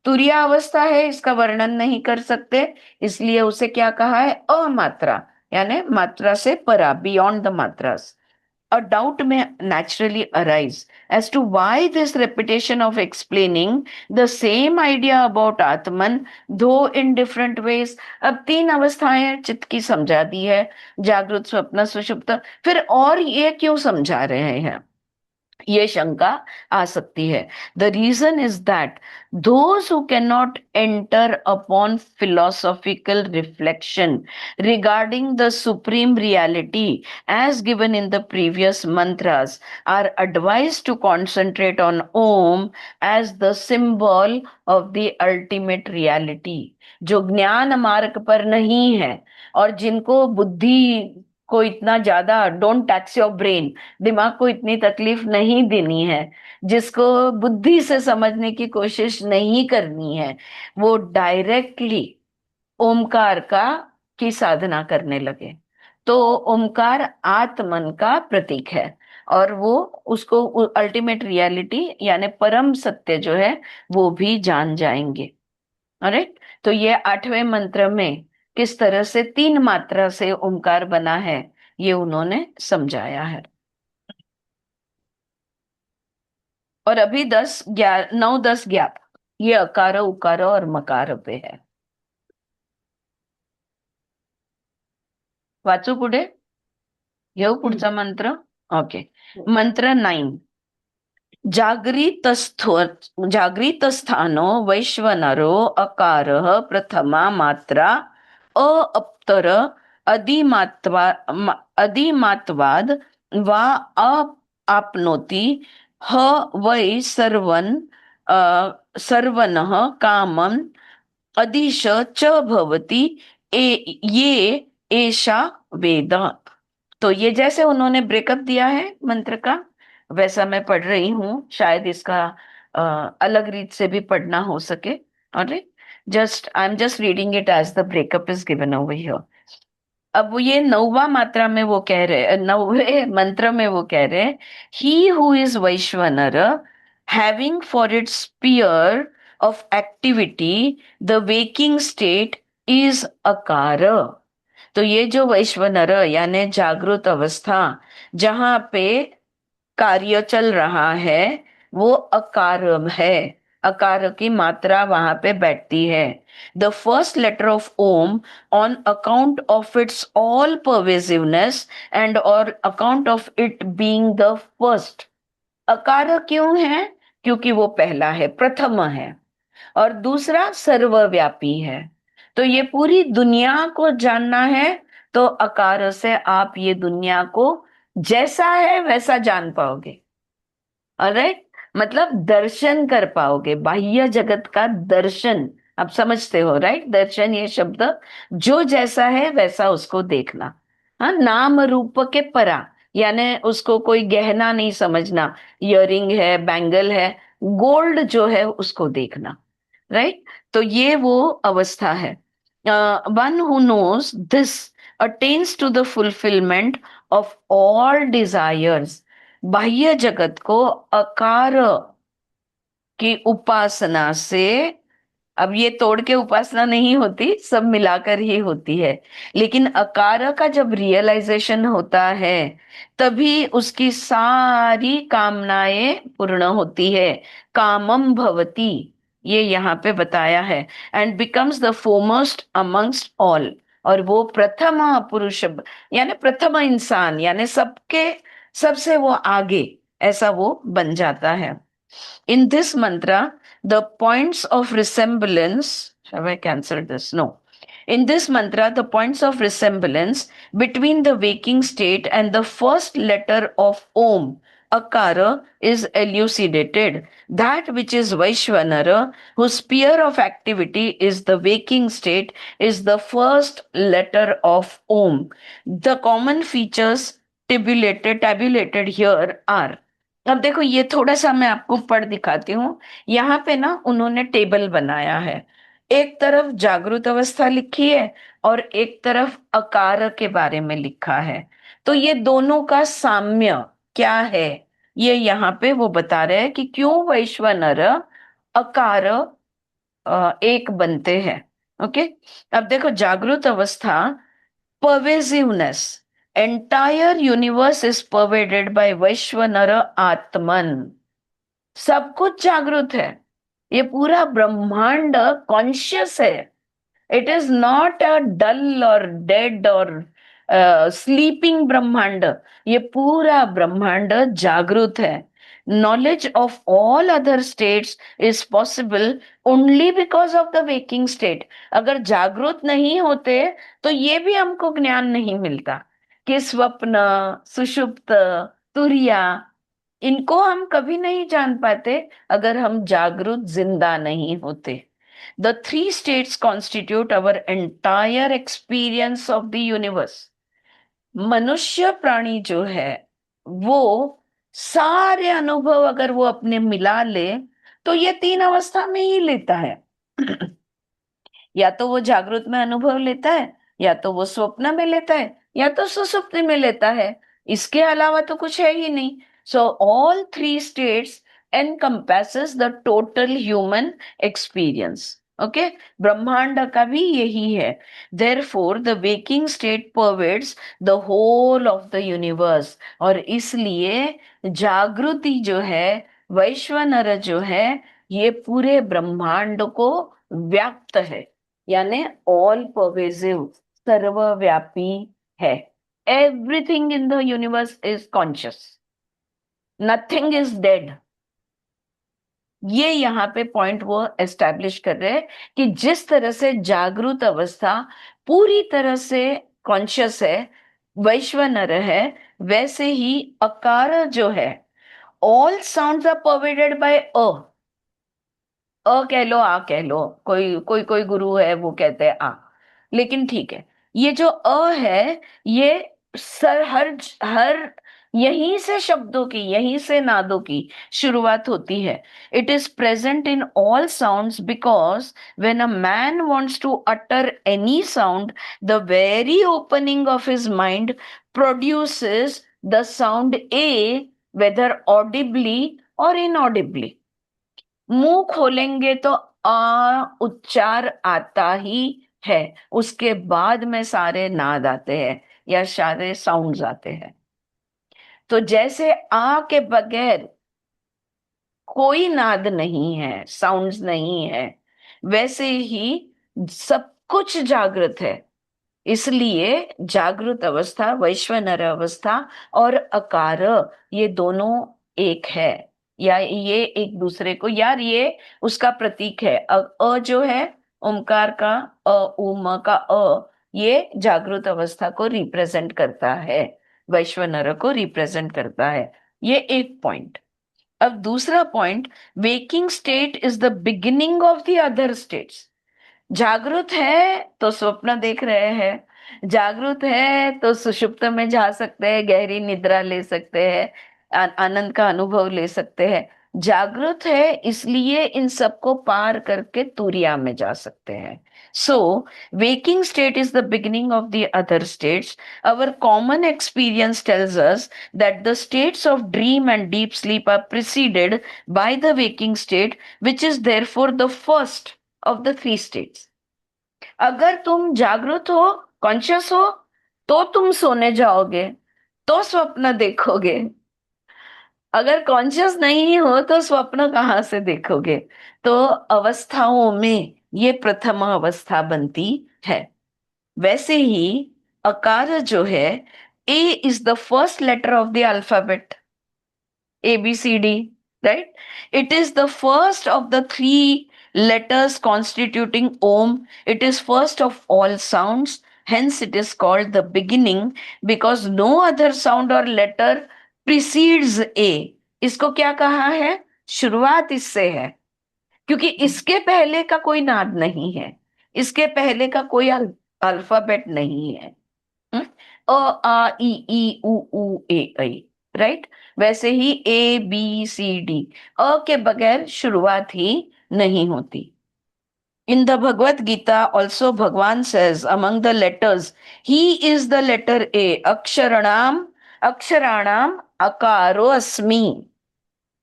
तुरिया अवस्था है, इसका वर्णन नहीं कर सकते, इसलिए उसे क्या कहा है? अमात्रा, यानी मात्रा से परा, beyond the matras. A doubt may naturally arise as to why this repetition of explaining the same idea about Atman, though in different ways. अब 3 अवस्थाएं चित्त की समझा दी है, जागृत, स्वप्न, सुषुप्त, फिर और ये क्यों समझा रहे हैं, ये शंका आ सकती है. The reason is that those who cannot enter upon philosophical reflection regarding the supreme reality as given in the previous mantras are advised to concentrate on Om as the symbol of the ultimate reality. जो ज्ञान मार्ग पर नहीं है और जिनको बुद्धि को इतना ज्यादा, डोंट टैक्स योर ब्रेन, दिमाग को इतनी तकलीफ नहीं देनी है, जिसको बुद्धि से समझने की कोशिश नहीं करनी है, वो डायरेक्टली ओमकार का की साधना करने लगे. तो ओमकार आत्मन का प्रतीक है और वो उसको अल्टीमेट रियलिटी यानी परम सत्य जो है वो भी जान जाएंगे. ऑलराइट. तो ये 8वें मंत्र में किस तरह से 3 मात्रा से ओमकार बना है ये उन्होंने समझाया है. और अभी 10, 11, 9, 10, 11 ये अकार उकार और मकार पे है. वाचू पुढे, घेऊ पुढचा मंत्र. ओके. मंत्र 9. जागृतस्थानो वैश्वनरो अकारः प्रथमा मात्रा अपतर अधिमात्वाद वा आपनोति ह वै सर्वनः कामं अधिश च भवति ये एषा वेद. तो ये जैसे उन्होंने ब्रेकअप दिया है मंत्र का, वैसा मैं पढ़ रही हूँ. शायद इसका अलग रीत से भी पढ़ना हो सके. Alright, I am just reading it as the breakup is given over here. अब वो ये 9वां मात्रा में वो कह रहे, 9वें मंत्र में वो कह रहे, he who is Vaishvanara having for its sphere of activity the waking state is akara. तो ये जो वैश्वनर यानी जागृत अवस्था जहां पे कार्य चल रहा है वो अकार है. अकार की मात्रा वहां पे बैठती है. The first letter of Om on account of its all pervasiveness and और account of it being the first. अकार क्यों है? क्योंकि वो पहला है, प्रथम है, और दूसरा सर्वव्यापी है. तो ये पूरी दुनिया को जानना है तो अकार से आप ये दुनिया को जैसा है वैसा जान पाओगे. ऑलराइट, मतलब दर्शन कर पाओगे, बाह्य जगत का दर्शन. आप समझते हो, राइट? दर्शन ये शब्द, जो जैसा है वैसा उसको देखना. हाँ, नाम रूप के परा, यानी उसको कोई गहना नहीं समझना, इयरिंग है, बैंगल है, गोल्ड जो है उसको देखना. राइट? तो ये वो अवस्था है. One who knows this attains to the fulfilment of all desires. बाह्य जगत को अकार की उपासना से, अब ये तोड़ के उपासना नहीं होती, सब मिलाकर ही होती है, लेकिन अकार का जब रियलाइजेशन होता है तभी उसकी सारी कामनाएं पूर्ण होती है. कामम भवती, ये यहाँ पे बताया है. And becomes the foremost amongst all, और वो प्रथम पुरुष यानी प्रथम इंसान, यानी सबके सबसे वो आगे, ऐसा वो बन जाता है. In this mantra, the points of resemblance, shall I cancel this? No. In this mantra, the points of resemblance between the waking state and the first letter of Om, Akara, is elucidated. That which is Vaishvanara, whose sphere of activity is the waking state, is the first letter of Om. The common features tabulated here are. अब देखो, ये थोड़ा सा मैं आपको पढ़ दिखाती हूँ. यहाँ पे ना उन्होंने टेबल बनाया है. एक तरफ जागृत अवस्था लिखी है और एक तरफ अकार के बारे में लिखा है. तो ये दोनों का साम्य क्या है, ये यहाँ पे वो बता रहे हैं कि क्यों वैश्वनर अकार एक बनते हैं. ओके. अब देखो, जागृत अवस्था, pervasiveness, entire universe is pervaded by वैश्वनर आत्मन. सब कुछ जागृत है, ये पूरा ब्रह्मांड कॉन्शियस है. इट इज नॉट अ डल और डेड और स्लीपिंग ब्रह्मांड, ये पूरा ब्रह्मांड जागृत है. Knowledge of all other states is possible only because of the waking state. अगर जागृत नहीं होते तो ये भी हमको ज्ञान नहीं मिलता कि स्वप्न, सुषुप्त, तुरिया, इनको हम कभी नहीं जान पाते अगर हम जागृत जिंदा नहीं होते. The three states constitute our entire experience of the universe. मनुष्य प्राणी जो है वो सारे अनुभव अगर वो अपने मिला ले तो ये तीन अवस्था में ही लेता है. या तो वो जागृत में अनुभव लेता है, या तो वो स्वप्न में लेता है, या तो सुसुप्ति में लेता है. इसके अलावा तो कुछ है ही नहीं. So all three states encompasses the total human experience. Okay. ब्रह्मांड का भी यही है. Therefore the waking state pervades the whole of the universe. और इसलिए जागृति जो है, वैश्वनर जो है, ये पूरे ब्रह्मांड को व्याप्त है, यानी ऑल परवेसिव, सर्वव्यापी है। Everything in the universe is conscious, nothing is dead. ये यहाँ पे पॉइंट वो एस्टैब्लिश कर रहे हैं कि जिस तरह से जागृत अवस्था पूरी तरह से कॉन्शियस है, वैश्वनर है, वैसे ही अकार जो है, all sounds are pervaded by कह लो, आ कह लो, कोई कोई कोई गुरु है वो कहते हैं आ, लेकिन ठीक है, ये जो है, ये सर हर हर यहीं से शब्दों की, यहीं से नादों की शुरुआत होती है। It is present in all sounds because when a man wants to utter any sound, the very opening of his mind produces the sound A, whether audibly or inaudibly. मुंह खोलेंगे तो आ उच्चार आता ही है, उसके बाद में सारे नाद आते हैं या सारे साउंड्स आते हैं। तो जैसे आ के बगैर कोई नाद नहीं है, साउंड्स नहीं है, वैसे ही सब कुछ जागृत है। इसलिए जागृत अवस्था, वैश्वनर अवस्था और अकार, ये दोनों एक है, या ये एक दूसरे को, यार ये उसका प्रतीक है। जो है ओमकार का अ, उम का ये जागृत अवस्था को रिप्रेजेंट करता है, वैश्वनर को रिप्रेजेंट करता है। ये एक पॉइंट। अब दूसरा point, waking state is the beginning of the other states. जागृत है तो स्वप्न देख रहे हैं, जागृत है तो सुषुप्त में जा सकते हैं, गहरी निद्रा ले सकते हैं, आनंद का अनुभव ले सकते हैं। जागृत है इसलिए इन सबको पार करके तुरिया में जा सकते हैं। So waking state is the beginning of the other states. Our common experience tells us that the states of dream and deep sleep are preceded by the waking state, which is therefore the first of the three states. अगर तुम जागृत हो, conscious हो, तो तुम सोने जाओगे, तो स्वप्न देखोगे। अगर कॉन्शियस नहीं हो तो स्वप्न कहाँ से देखोगे? तो अवस्थाओं में ये प्रथम अवस्था बनती है। वैसे ही अकार जो है, A is the first letter of the alphabet, ABCD, right? It is the first of the three letters constituting Om. It is first of all sounds. Hence, it is called the beginning because no other sound or letter precedes A. इसको क्या कहा है? शुरुआत इससे है, क्योंकि इसके पहले का कोई नाद नहीं है, इसके पहले का कोई अल्फाबेट नहीं है। अ आ ई ई उ ए ऐ, राइट? वैसे ही ABCD, अ के बगैर शुरुआत ही नहीं होती। In the Bhagavad Gita, also Bhagwan says, among the letters, he is the letter A. अक्षराणाम अकारो अस्मि।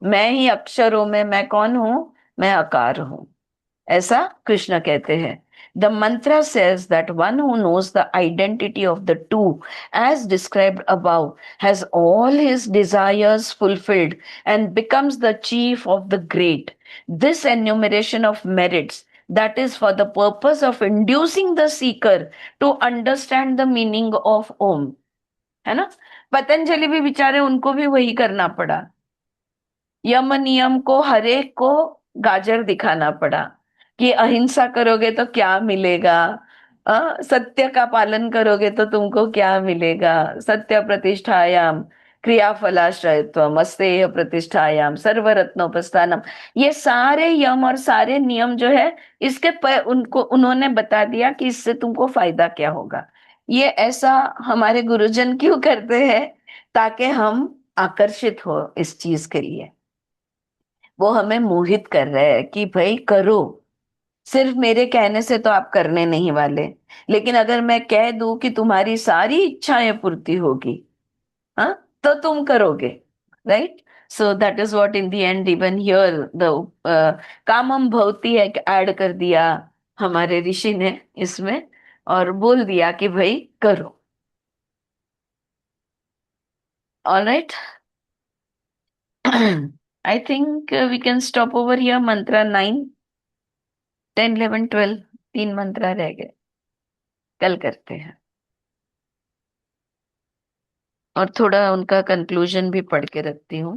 मैं ही अक्षरों में मैं कौन हूं? मैं अकार हूं, ऐसा कृष्ण कहते हैं। The mantra says that one who knows the identity of the two, as described above, has all his desires fulfilled and becomes the chief of the great. This enumeration of merits, that is for the purpose of inducing the seeker to understand the meaning of Om, है ना? पतंजलि भी बेचारे, उनको भी वही करना पड़ा। यम नियम को हरेक को गाजर दिखाना पड़ा कि अहिंसा करोगे तो क्या मिलेगा, सत्य का पालन करोगे तो तुमको क्या मिलेगा, सत्य प्रतिष्ठायाम क्रियाफलाश्रयत्वम अस्तेय प्रतिष्ठायाम सर्वरत्नोपस्थानम। ये सारे यम और सारे नियम जो है, इसके उनको उन्होंने बता दिया कि इससे तुमको फायदा क्या होगा। ये ऐसा हमारे गुरुजन क्यों करते हैं? ताकि हम आकर्षित हो इस चीज के लिए। वो हमें मोहित कर रहे हैं कि भाई करो, सिर्फ मेरे कहने से तो आप करने नहीं वाले, लेकिन अगर मैं कह दूं कि तुम्हारी सारी इच्छाएं पूर्ति होगी, हाँ, तो तुम करोगे, right? So that is what in the end even here the कामम भवती है ऐड कर दिया हमारे ऋषि ने इसमें, और बोल दिया कि भाई करो। All right. I think we can stop over here. Mantra 9, 10, 11, 12. 3 मंत्रा रह गए, कल करते हैं। और थोड़ा उनका कंक्लूजन भी पढ़ के रखती हूँ।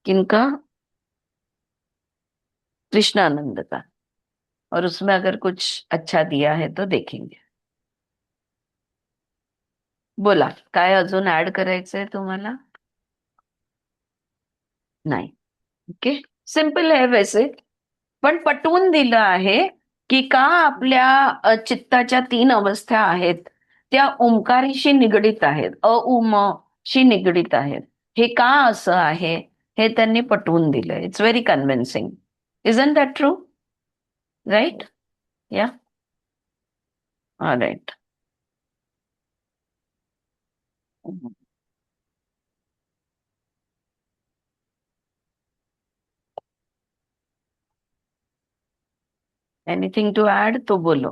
किनका? कृष्णानंद का। और उसमें अगर कुछ अच्छा दिया है तो देखेंगे। बोला काय अजून ऍड करायचंय तुम्हाला? नाही. ओके, सिंपल आहे वैसे, पण पटवून दिलं आहे की का आपल्या चित्ताच्या 3 अवस्था आहेत त्या ओंकारीशी निगडीत आहेत, शी निगडीत आहेत. हे का असं आहे हे त्यांनी पटवून दिलं. It's very convincing. Isn't that true? Right? Yeah, alright. Anything to add? तो बोलो.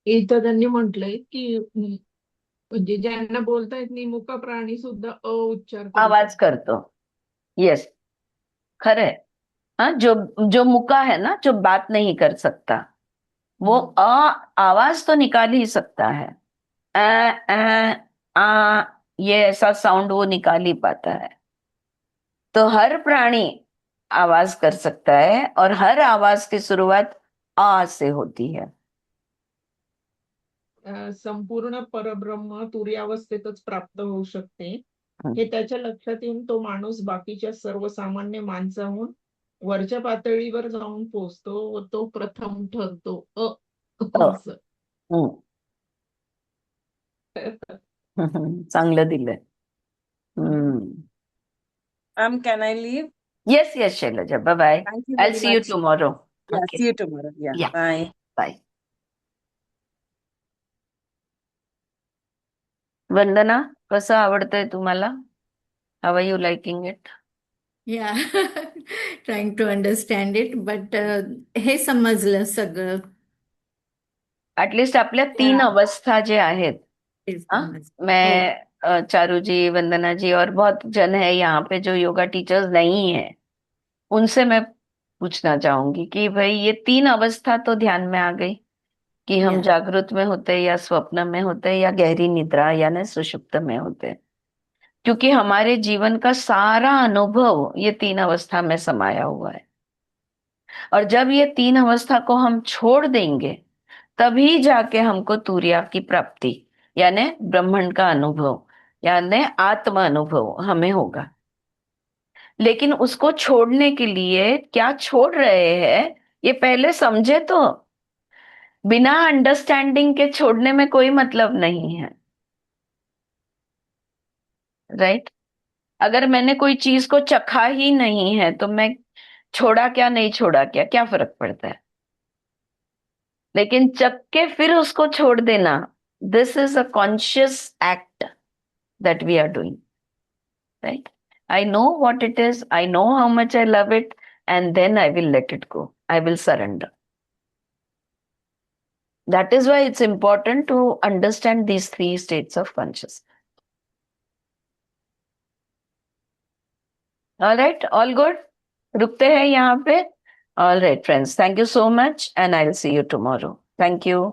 इथं त्यांनी म्हटलंय की म्हणजे ज्यांना बोलता येत नाही मुका प्राणी सुद्धा उच्चार करू
आवाज
शकतात.
करतो. यस, खरंय. हाँ, जो जो मुका है ना, जो बात नहीं कर सकता, वो आवाज तो निकाल ही सकता है. आ ये ऐसा साउंड वो निकाल ही पाता है. तो हर प्राणी आवाज कर सकता है और हर आवाज की शुरुआत आ से होती है.
संपूर्ण परब्रह्म तुर्यावस्थेतच प्राप्त होऊ शकते
हम्म.
हे त्याच्या लक्षात येऊन तो माणूस बाकीच्या सर्वसामान्य माणसाहून वरच्या पातळीवर जाऊन पोहोचतो व तो प्रथम ठरतो. असं.
हम्म. चांगलं दिलंय.
Can I leave?
Yes yes Shailaja, bye bye.
Thank you
I'll
very
see you
much.
tomorrow.
Yeah,
Okay.
see you tomorrow. Yeah,
Yeah.
bye.
Bye. Vandana, कसं आवडतंय तुम्हाला? How are you liking it?
Yeah, trying to understand it, but हे समजलं सगळं.
At least आपल्या 3 अवस्था जे आहेत.
हे
हाँ,
समजलं.
मैं चारू जी, वंदना जी और बहुत जन है यहाँ पे जो योगा टीचर्स नहीं है, उनसे मैं पूछना चाहूंगी कि भाई ये 3 अवस्था तो ध्यान में आ गई कि हम
Yeah.
जागृत में होते या स्वप्न में होते या गहरी निद्रा यानी सुषुप्त में होते, क्योंकि हमारे जीवन का सारा अनुभव ये 3 अवस्था में समाया हुआ है. और जब ये 3 अवस्था को हम छोड़ देंगे तभी जाके हमको तुर्या की प्राप्ति यानी ब्रह्मांड का अनुभव यानी आत्म अनुभव हमें होगा. लेकिन उसको छोड़ने के लिए क्या छोड़ रहे हैं ये पहले समझे. तो बिना अंडरस्टैंडिंग के छोड़ने में कोई मतलब नहीं है. राइट? अगर मैंने कोई चीज को चखा ही नहीं है तो मैं छोड़ा क्या नहीं छोड़ा क्या फर्क पड़ता है. लेकिन चख के फिर उसको छोड़ देना, this is a conscious act that we are doing. Right? I know what it is, I know how much I love it, and then I will let it go. I will surrender. That is why it's important to understand these 3 states of consciousness. All right, all good? रुकते हैं यहाँ पे. All right, friends. Thank you so much, and I'll see you tomorrow. Thank you.